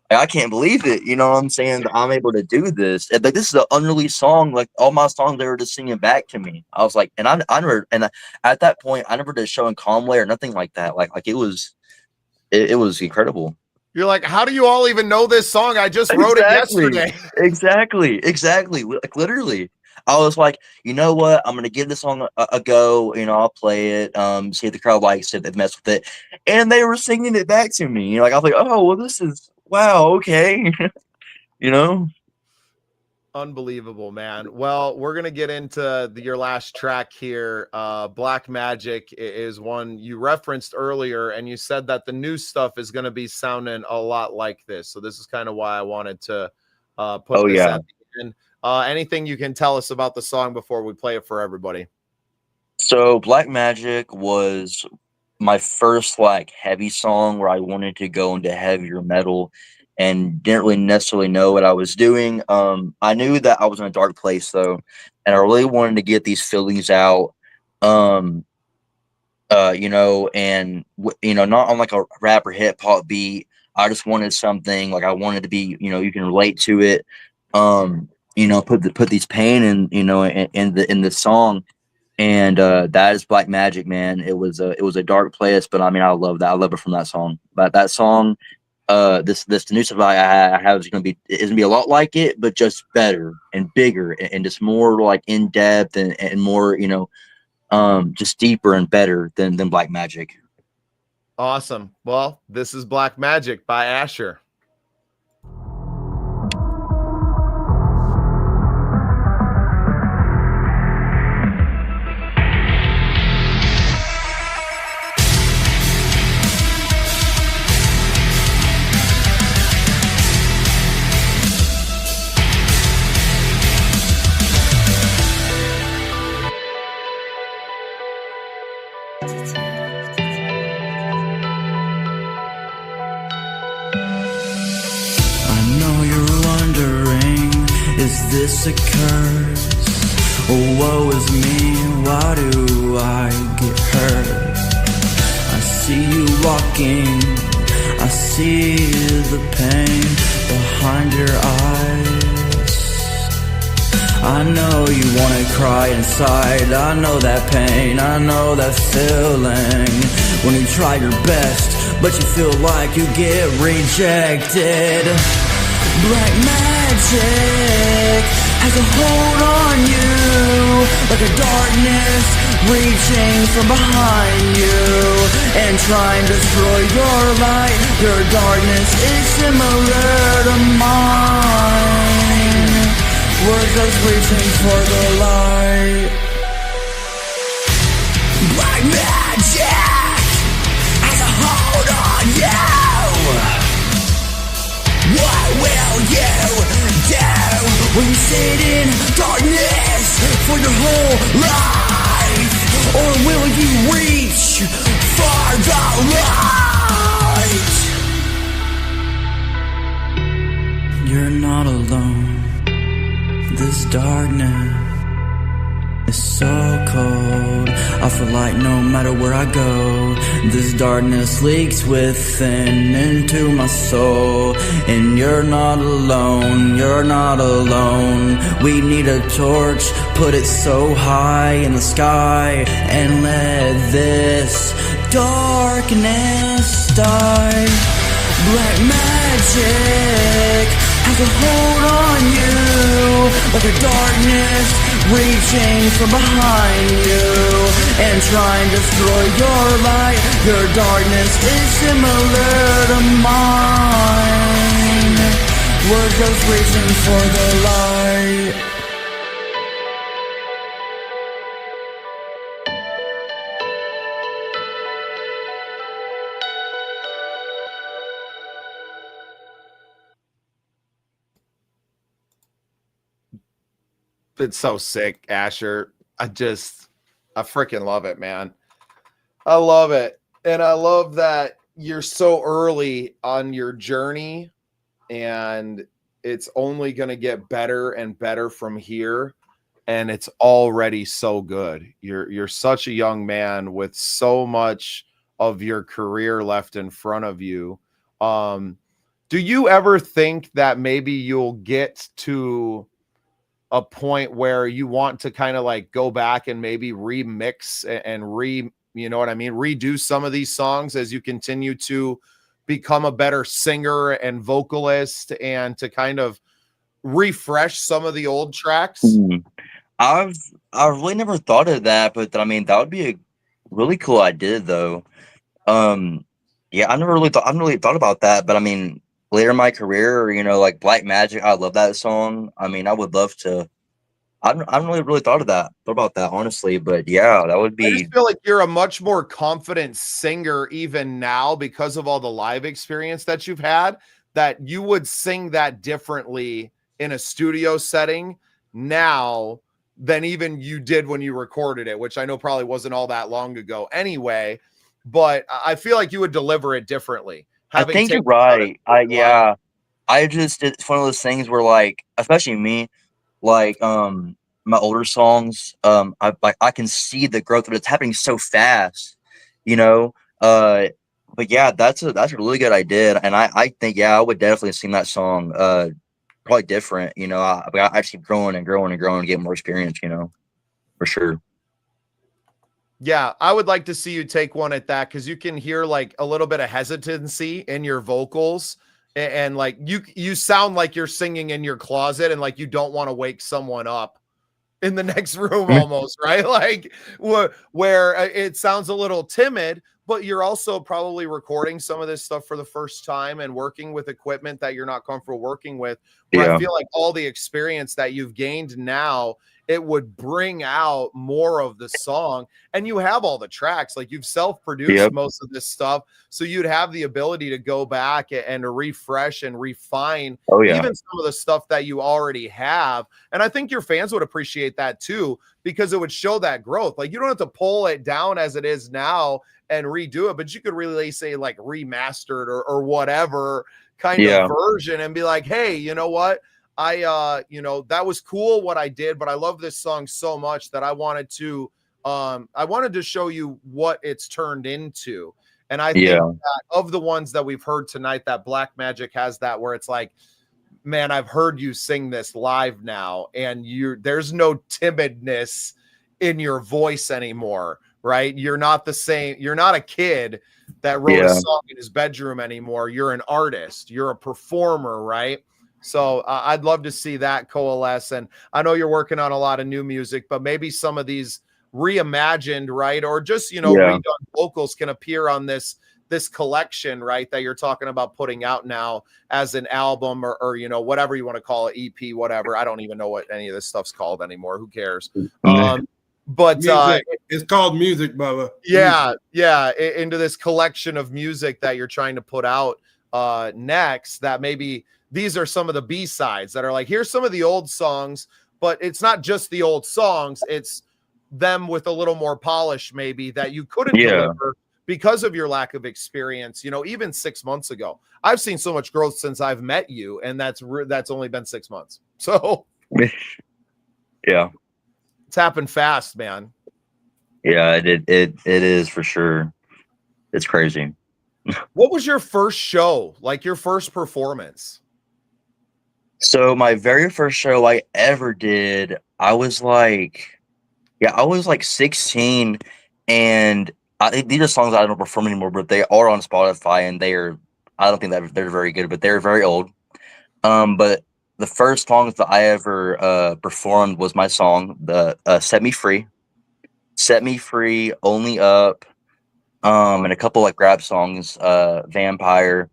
I can't believe it. You know what I'm saying? That I'm able to do this. And, like this is an unreleased song. Like all my songs, they were just singing back to me. I was like, and I never, and at that point, I never did a show in Conway or nothing like that. Like it was incredible. You're like, how do you all even know this song? I just wrote it yesterday. Exactly. Like literally. I was like, you know what? I'm gonna give this song a go. I'll play it. See if the crowd likes it. They mess with it, and they were singing it back to me. Like I was like, oh well, this is wow. Okay, Unbelievable, man. Well, we're gonna get into your last track here. Black Magic is one you referenced earlier, and you said that the new stuff is gonna be sounding a lot like this. So this is kind of why I wanted to put Oh this yeah. at the end. Anything you can tell us about the song before we play it for everybody? So Black Magic was my first like heavy song where I wanted to go into heavier metal and didn't really necessarily know what I was doing. I knew that I was in a dark place though, and I really wanted to get these feelings out. Um, and not on like a rap or hip hop beat. I just wanted something like I wanted to be, you can relate to it. Put these pain in the song, and that is Black Magic, man. It was a dark place, but I mean I love that. I love it from that song. But that song, this the new stuff I have is gonna be a lot like it, but just better and bigger and just more like in depth and more just deeper and better than Black Magic. Awesome. Well, this is Black Magic by ASHER. Is this a curse? Oh, woe is me, why do I get hurt? I see you walking, I see the pain behind your eyes. I know you wanna cry inside, I know that pain, I know that feeling. When you try your best, but you feel like you get rejected. Black magic has a hold on you, like a darkness reaching from behind you and trying to destroy your light. Your darkness is similar to mine. We're just reaching for the light. Black magic has a hold on you. What will you do when you sit in darkness for your whole life? Or will you reach for the light? You're not alone. This darkness is so cold. I feel like no matter where I go, this darkness leaks within into my soul. And you're not alone, you're not alone. We need a torch, put it so high in the sky, and let this darkness die. Black magic has a hold on you, like a darkness reaching from behind you and trying to destroy your light. Your darkness is similar to mine. We're just reaching for the light. It's so sick, ASHER. I freaking love it, man. I love it. And I love that you're so early on your journey and it's only going to get better and better from here. And it's already so good. You're such a young man with so much of your career left in front of you. Do you ever think that maybe you'll get to a point where you want to kind of like go back and maybe remix and redo some of these songs as you continue to become a better singer and vocalist and to kind of refresh some of the old tracks? I've really never thought of that, but I mean that would be a really cool idea though. Yeah, I haven't really thought about that, but I mean later in my career, like Black Magic, I love that song. I mean, I would love to. I haven't really thought about that honestly, but yeah, that would I just be. feel like you're a much more confident singer even now because of all the live experience that you've had, that you would sing that differently in a studio setting now than even you did when you recorded it, which I know probably wasn't all that long ago anyway, but I feel like you would deliver it differently. I Having think you're taken out right. live. It's one of those things where, like, especially me, like, my older songs, I can see the growth, but it's happening so fast, you know. But yeah, that's a really good idea, and I think, yeah, I would definitely sing that song, probably different, you know. I just keep growing and growing and growing and get more experience, you know, for sure. Yeah, I would like to see you take one at that, because you can hear like a little bit of hesitancy in your vocals, and like you sound like you're singing in your closet and like you don't want to wake someone up in the next room almost, right? Like where it sounds a little timid, but you're also probably recording some of this stuff for the first time and working with equipment that you're not comfortable working with, where I Yeah, feel like all the experience that you've gained now, it would bring out more of the song. And you have all the tracks, like you've self-produced yep, most of this stuff, so you'd have the ability to go back and to refresh and refine oh yeah, even some of the stuff that you already have. And I think your fans would appreciate that too, because it would show that growth. Like you don't have to pull it down as it is now and redo it, but you could really say like remastered or whatever kind of yeah, version and be like, hey, you know what? That was cool what I did, but I love this song so much that I wanted to show you what it's turned into. And I think yeah, that of the ones that we've heard tonight, that Black Magic has that, where it's like, man, I've heard you sing this live now, and there's no timidness in your voice anymore, right? You're not the same. You're not a kid that wrote a yeah, song in his bedroom anymore. You're an artist. You're a performer, right? So I'd love to see that coalesce. And I know you're working on a lot of new music, but maybe some of these reimagined, right, or just yeah, redone vocals can appear on this collection, right, that you're talking about putting out now as an album, or whatever you want to call it, EP, whatever. I don't even know what any of this stuff's called anymore. Who cares? But Music. It's called music, Bubba. yeah, yeah, into this collection of music that you're trying to put out next, that maybe these are some of the B-sides that are like, here's some of the old songs, but it's not just the old songs, it's them with a little more polish maybe that you couldn't yeah, deliver because of your lack of experience. Even 6 months ago, I've seen so much growth since I've met you, and that's only been 6 months. So yeah, it's happened fast, man. yeah. It is for sure. It's crazy. What was your first show, like your first performance? So my very first show I ever did, I was like 16, and these are songs I don't perform anymore, but they are on Spotify, and I don't think that they're very good, but they're very old. But the first songs that I ever performed was my song, the Set Me Free, Only Up, and a couple like rap songs, Vampire.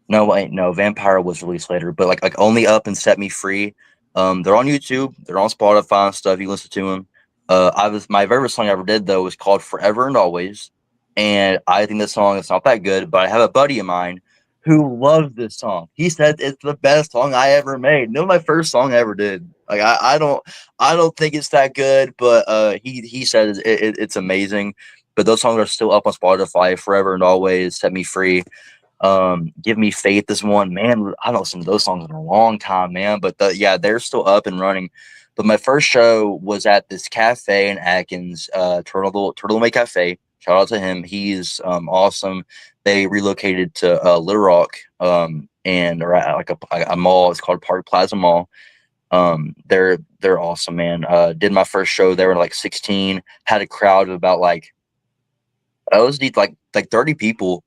No, wait, no, Vampire was released later, but like Only Up and Set Me Free. They're on YouTube, they're on Spotify and stuff. You listen to them. My very first song I ever did though was called Forever and Always, and I think this song is not that good, but I have a buddy of mine who loves this song. He said it's the best song I ever made. No, my first song I ever did. Like I don't think it's that good, but he said it's amazing. But those songs are still up on Spotify. Forever and Always, Set Me Free. Give Me Faith is one. Man, I don't listen to those songs in a long time, man. But yeah, they're still up and running. But my first show was at this cafe in Atkins, Turtle May Cafe. Shout out to him. He's awesome. They relocated to Little Rock, and they're at like a mall. It's called Park Plaza Mall. They're awesome, man. Did my first show there when like 16. Had a crowd of about like I was like 30 people.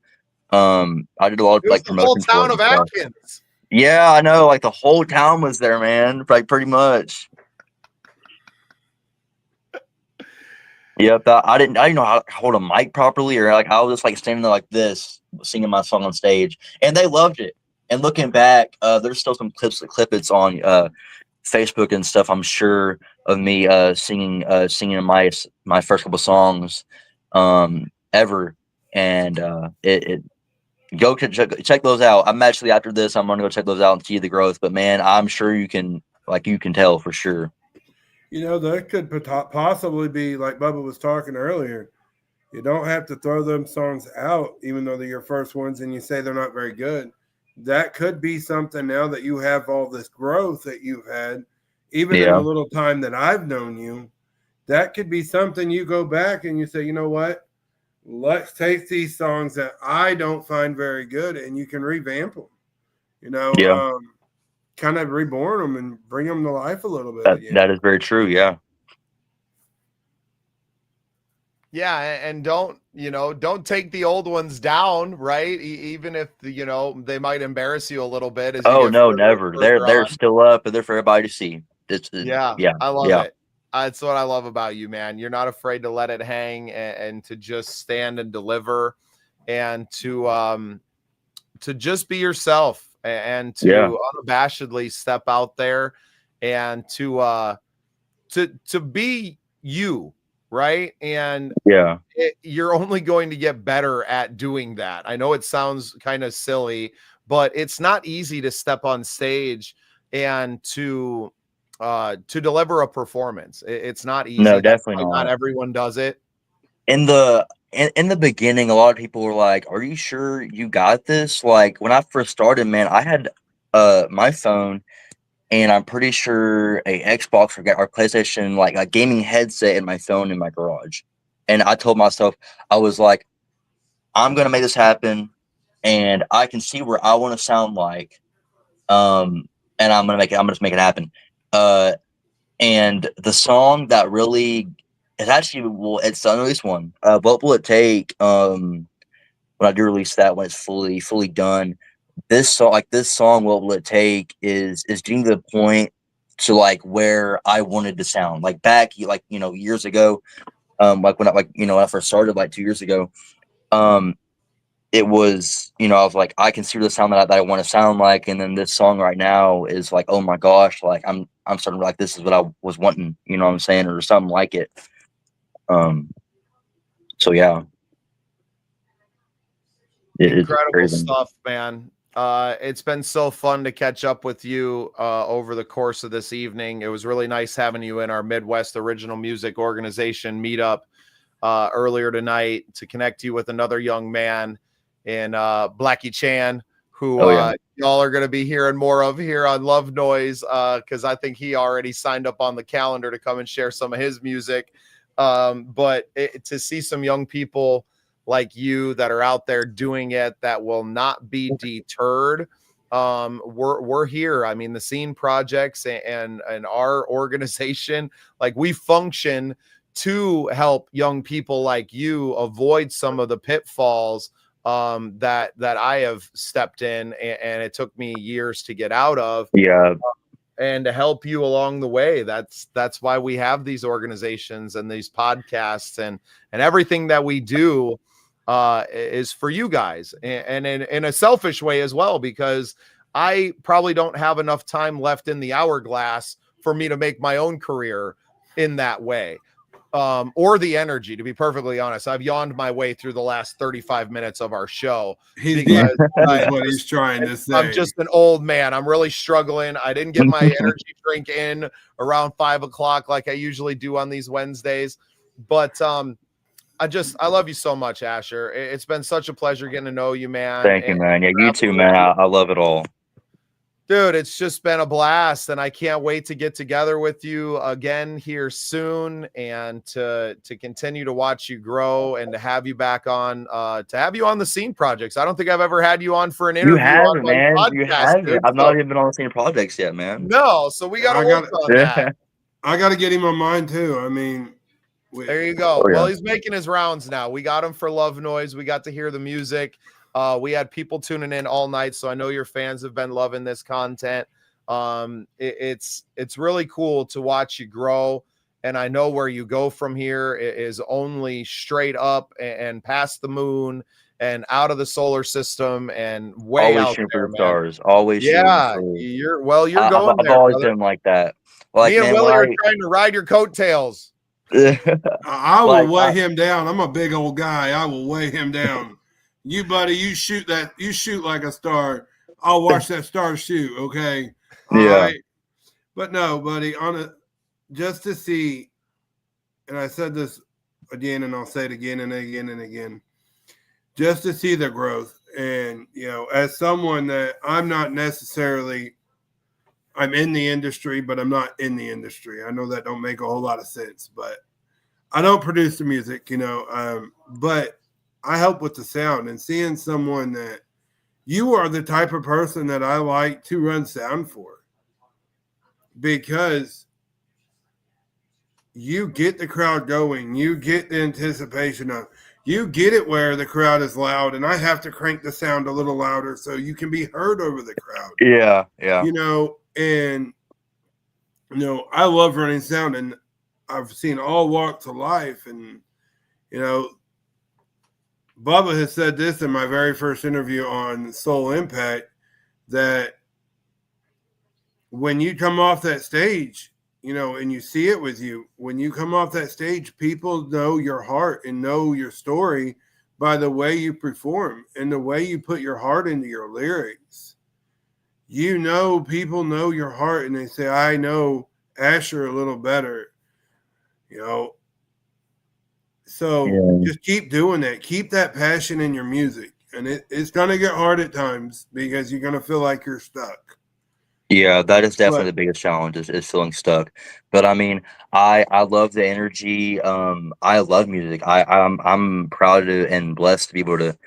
I did a lot of like The whole promotion town tours of and stuff. Atkins. Yeah, I know. Like the whole town was there, man. Like pretty much. Yep. I didn't know how to hold a mic properly, or like I was just like standing there like this, singing my song on stage, and they loved it. And looking back, there's still some clippets on Facebook and stuff, I'm sure, of me singing my first couple songs ever, and it Go check those out. I'm actually after this, I'm gonna go check those out and see the growth. But man, I'm sure you can tell for sure. You know, that could possibly be like Bubba was talking earlier. You don't have to throw them songs out, even though they're your first ones and you say they're not very good. That could be something now that you have all this growth that you've had, even in the little time that I've known you. That could be something you go back and you say, you know what? Let's take these songs that I don't find very good and you can revamp them. You know, kind of reborn them and bring them to life a little bit again. That is very true. Yeah. Yeah, and don't take the old ones down, right? Even if they might embarrass you a little bit. As no, never. They're still up and they're for everybody to see. Yeah, I love it. That's what I love about you, man. You're not afraid to let it hang and to just stand and deliver, and to just be yourself and to unabashedly step out there and to be you. Right. And you're only going to get better at doing that. I know it sounds kind of silly, but it's not easy to step on stage and to deliver a performance. It's not easy. No, definitely not everyone does it. In the beginning, a lot of people were like, "Are you sure you got this?" Like when I first started, man, I had my phone. And I'm pretty sure a Xbox or PlayStation, like a gaming headset and my phone in my garage. And I told myself, I was like, I'm going to make this happen. And I can see where I want to sound like. And I'm going to just make it happen. And the song that really is actually, it's the unreleased one. What Will It Take? When I do release that, when it's fully done. This song, What Will It Take, is getting to the point to like where I wanted to sound, like back years ago, like when I first started like 2 years ago. It was, I was like, I can see the sound that I want to sound like, and then this song right now is like, oh my gosh, like I'm starting to like, this is what I was wanting, you know what I'm saying, or something like it. So yeah, incredible stuff, man. It's been so fun to catch up with you over the course of this evening. It was really nice having you in our Midwest Original Music Organization meetup earlier tonight to connect you with another young man in Blackie Chan, who y'all are going to be hearing more of here on Love Noise, because I think he already signed up on the calendar to come and share some of his music. But to see some young people like you that are out there doing it, that will not be deterred. We're here. I mean, the Scene Projects and our organization, like, we function to help young people like you avoid some of the pitfalls that I have stepped in, and it took me years to get out of. Yeah. And to help you along the way. That's why we have these organizations and these podcasts and everything that we do is for you guys, and in a selfish way as well, because I probably don't have enough time left in the hourglass for me to make my own career in that way, or the energy, to be perfectly honest. I've yawned my way through the last 35 minutes of our show. That's what he's trying to say. I'm just an old man. I'm really struggling. I didn't get my energy drink in around 5 o'clock like I usually do on these Wednesdays, but I love you so much, Asher. It's been such a pleasure getting to know you, man. Thank you, man. Yeah, you too, man. I love it all. Dude, it's just been a blast, and I can't wait to get together with you again here soon, and to continue to watch you grow, and to have you back on, the Scene Projects. I don't think I've ever had you on for an interview. You haven't, man. You haven't. I've not even been on the Scene Projects yet, man. No, so we got to work on that. I got to get him on mine too. I mean, there you go. Well, he's making his rounds now. We got him for Love Noise. We got to hear the music. We had people tuning in all night, so I know your fans have been loving this content. It's really cool to watch you grow, and I know where you go from here is only straight up and past the moon and out of the solar system and way always out there, man. Stars. Always. Yeah, you're going I've there. I've always been like that. Like, me and Willie are trying to ride your coattails. I will weigh him down. I'm a big old guy. I will weigh him down. You, buddy, you shoot like a star. I'll watch that star shoot, okay? All right. But no, buddy, just to see, and I said this again, and I'll say it again and again and again, just to see the growth. And, as someone that I'm not necessarily, I'm in the industry, but I'm not in the industry. I know that don't make a whole lot of sense, but I don't produce the music, but I help with the sound, and seeing someone that you are the type of person that I like to run sound for, because you get the crowd going, you get the anticipation of, you get it where the crowd is loud, and I have to crank the sound a little louder so you can be heard over the crowd. Yeah. And I love running sound, and I've seen all walks of life, and Bubba has said this in my very first interview on Soul Impact, that when you come off that stage, and you see it with you, when you come off that stage, people know your heart and know your story by the way you perform and the way you put your heart into your lyrics. People know your heart, and they say, I know ASHER a little better, So just keep doing that. Keep that passion in your music. And it's going to get hard at times because you're going to feel like you're stuck. Yeah, that is definitely the biggest challenge is feeling stuck. But I mean, I love the energy. I love music. I'm proud and blessed to be able to,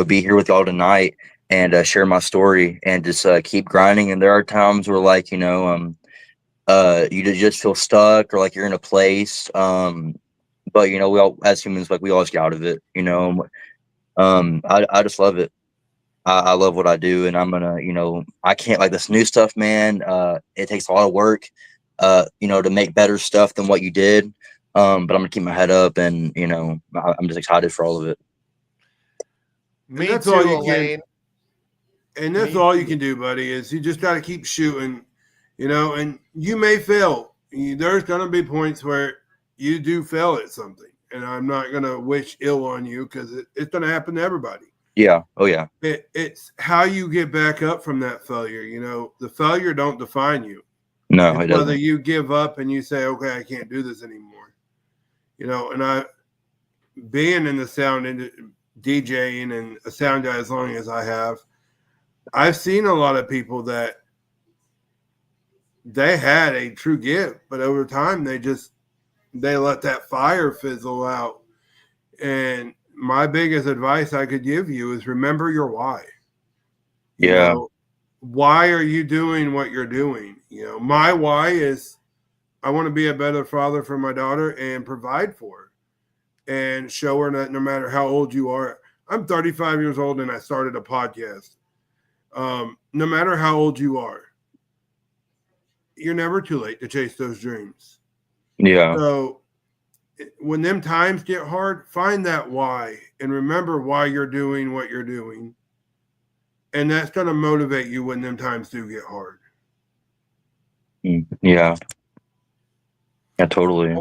be here with y'all tonight and share my story and just keep grinding. And there are times where you just feel stuck or like you're in a place. But we all, as humans, like we always get out of it. I just love it. I love what I do, and I'm gonna, I can't, like, this new stuff, man. It takes a lot of work, to make better stuff than what you did. But I'm gonna keep my head up, and I'm just excited for all of it. Me too, Elaine. And that's all you can do, buddy. Is you just got to keep shooting, and you may fail. There's gonna be points where you do fail at something, and I'm not gonna wish ill on you because it's gonna happen to everybody. Yeah. Oh, yeah. It's how you get back up from that failure. The failure don't define you. No, it's it doesn't. Whether you give up and you say, okay, I can't do this anymore. And I, being in the sound and DJing and a sound guy as long as I have, I've seen a lot of people that they had a true gift, but over time they let that fire fizzle out. And my biggest advice I could give you is remember your why. Why are you doing what you're doing? My why is I want to be a better father for my daughter and provide for her and show her that no matter how old you are. I'm 35 years old and I started a podcast. No matter how old you are, you're never too late to chase those dreams. Yeah. So when them times get hard, find that why and remember why you're doing what you're doing. And that's going to motivate you when them times do get hard. Yeah. Yeah, totally.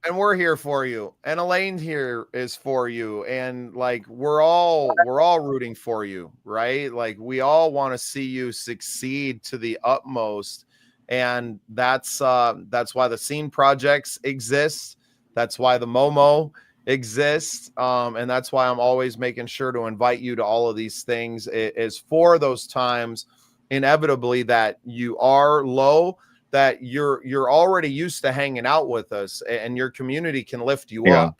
And we're here for you. And Elaine here is for you. And like, we're all rooting for you, right? Like, we all want to see you succeed to the utmost. And that's why the Scene Projects exist. That's why the Momo exists. And that's why I'm always making sure to invite you to all of these things, is for those times inevitably that you are low, that you're already used to hanging out with us and your community can lift you up.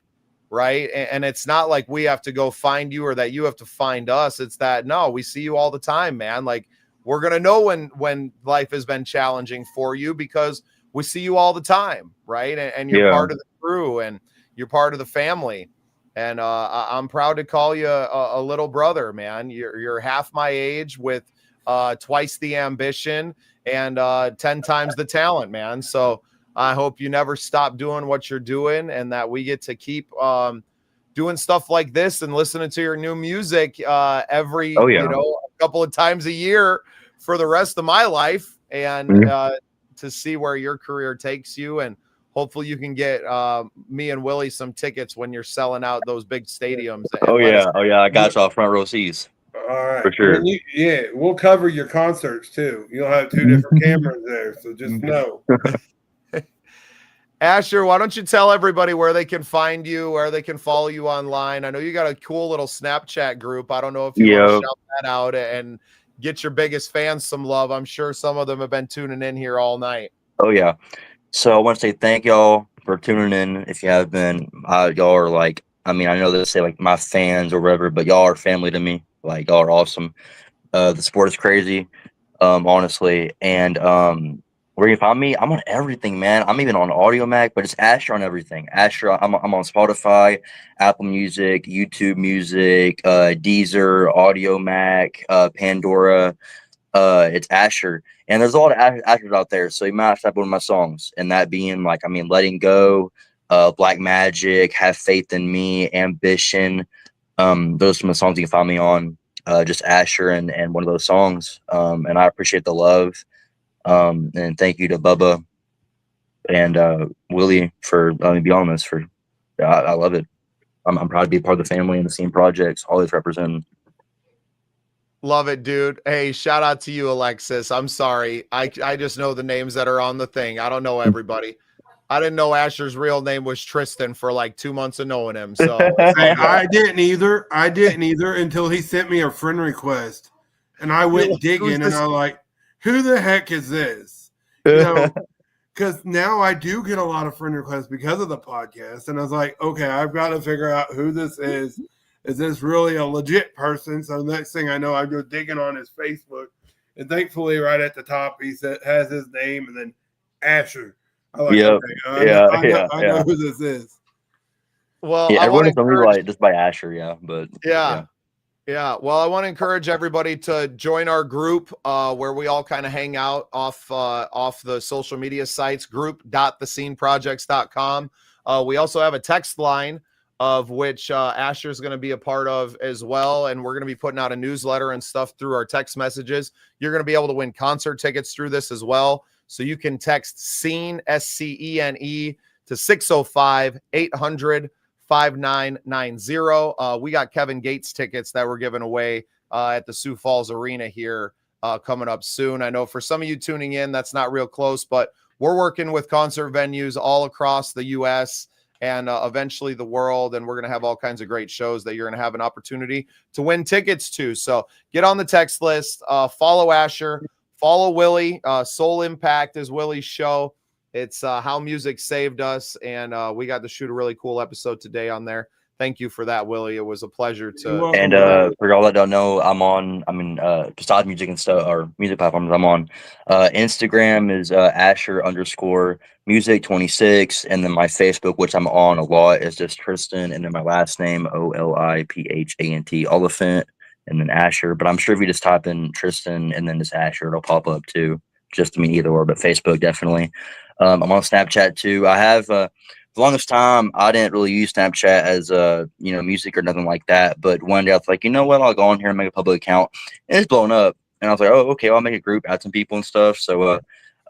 Right. And it's not like we have to go find you or that you have to find us. It's that, no, we see you all the time, man. Like, we're going to know when life has been challenging for you because we see you all the time. Right. And you're part of the crew and you're part of the family. And I'm proud to call you a little brother, man. You're half my age with twice the ambition and 10 times the talent, man. So I hope you never stop doing what you're doing and that we get to keep doing stuff like this and listening to your new music every, a couple of times a year for the rest of my life, and to see where your career takes you and hopefully you can get me and Willie some tickets when you're selling out those big stadiums. Oh yeah, I got y'all front row seats. All right, for sure. We'll cover your concerts too. You'll have 2 different cameras there, so just know. Asher, why don't you tell everybody where they can find you, where they can follow you online? I know you got a cool little Snapchat group. I don't know if you want to shout that out and get your biggest fans some love. I'm sure some of them have been tuning in here all night. Oh yeah. So I want to say thank y'all for tuning in. If you have been, y'all are like, I mean, I know they say like my fans or whatever, but y'all are family to me. Like y'all are awesome. The sport is crazy, honestly. And where you find me, I'm on everything, man. I'm even on Audio Mac, but it's Asher on everything. Asher, I'm on Spotify, Apple Music, YouTube Music, Deezer, Audio Mac, Pandora. It's Asher, and there's a lot of Ashers out there. So you might have to have one of my songs, and that being like, I mean, Letting Go, Black Magic, Have Faith in Me, Ambition. Those are some of the songs you can find me on. Just Asher and one of those songs. And I appreciate the love. And thank you to Bubba and Willie for letting me be on this. I love it. I'm proud to be part of the family and the Scene Projects, always representing. Love it, dude. Hey, shout out to you, Alexis. I'm sorry. I just know the names that are on the thing. I don't know everybody. I didn't know Asher's real name was Tristan for like 2 months of knowing him. So I didn't either. I didn't either until he sent me a friend request, and I went digging, and I'm like, "Who the heck is this?" You know, because now I do get a lot of friend requests because of the podcast, and I was like, "Okay, I've got to figure out who this is. Is this really a legit person?" So next thing I know, I go digging on his Facebook, and thankfully, right at the top, he has his name and then Asher. I like, okay, I know who this is. Well, yeah, everyone is only like just by Asher, but yeah. Well, I want to encourage everybody to join our group where we all kind of hang out off the social media sites, group.thesceneprojects.com. We also have a text line of which Asher is going to be a part of as well, and we're going to be putting out a newsletter and stuff through our text messages. You're going to be able to win concert tickets through this as well. So you can text SCENE, SCENE, to 605-800-5990. We got Kevin Gates tickets that we're giving away at the Sioux Falls Arena here coming up soon. I know for some of you tuning in, that's not real close, but we're working with concert venues all across the U.S. and eventually the world, and we're going to have all kinds of great shows that you're going to have an opportunity to win tickets to. So get on the text list, follow Asher, follow Willie. Soul Impact is Willie's show. It's How Music Saved Us, and we got to shoot a really cool episode today on there. Thank you for that, Willie. It was a pleasure to. And for y'all that don't know, besides music and stuff or music platforms, I'm on Instagram is Asher_music26, and then my Facebook, which I'm on a lot, is just Tristan, and then my last name OLIPHANT, Oliphant, and then Asher. But I'm sure if you just type in Tristan and then just Asher, it'll pop up too. Just to me either or, but Facebook definitely. I'm on Snapchat too. I have the longest time I didn't really use Snapchat as music or nothing like that. But one day I was like, you know what? I'll go on here and make a public account. And it's blown up. And I was like, oh, okay, I'll make a group, add some people and stuff. So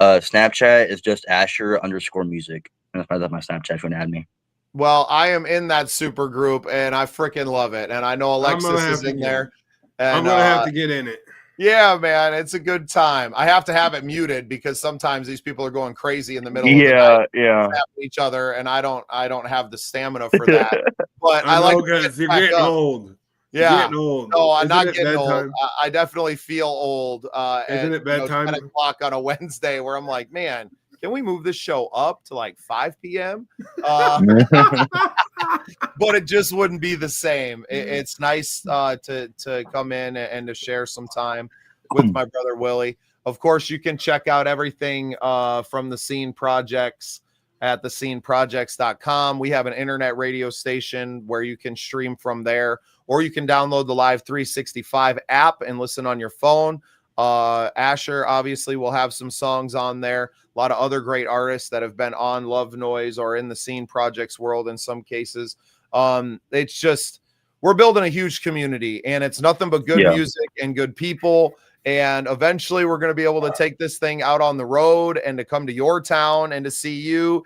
Snapchat is just Asher_music. And that's my Snapchat if you want to add me. Well, I am in that super group and I freaking love it. And I know Alexis is in there. And I'm gonna have to get in it. Yeah, man, it's a good time. I have to have it muted because sometimes these people are going crazy in the middle of the night, snapping each other, and I don't have the stamina for that. But I like because you're getting old. Yeah, you're getting old. No, I'm not getting old. I definitely feel old. Isn't it bedtime? 10 o'clock on a Wednesday, where I'm like, man, can we move this show up to like 5 p.m.? But it just wouldn't be the same. It's nice to come in and to share some time with my brother Willie. Of course, you can check out everything from the Scene Projects at thesceneprojects.com. We have an internet radio station where you can stream from there, or you can download the Live 365 app and listen on your phone. Asher obviously will have some songs on there. A lot of other great artists that have been on Love Noise or in the Scene Projects world in some cases. It's just, we're building a huge community, and it's nothing but good music and good people. And eventually we're going to be able to take this thing out on the road and to come to your town and to see you.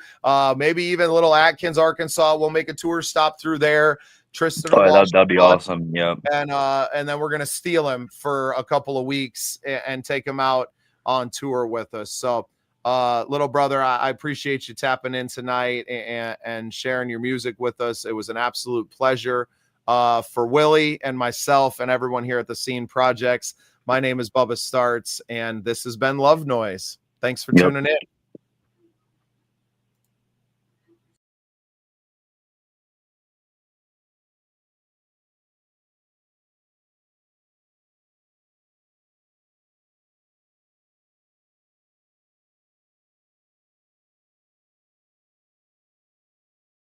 Maybe even Little Atkins, Arkansas. We'll make a tour stop through there. Tristan, That'd be awesome. Yeah. And then we're going to steal him for a couple of weeks and take him out on tour with us. So, little brother, I appreciate you tapping in tonight and sharing your music with us. It was an absolute pleasure. For Willie and myself and everyone here at the Scene Projects, my name is Bubba Startz, and this has been Love Noise. Thanks for tuning in.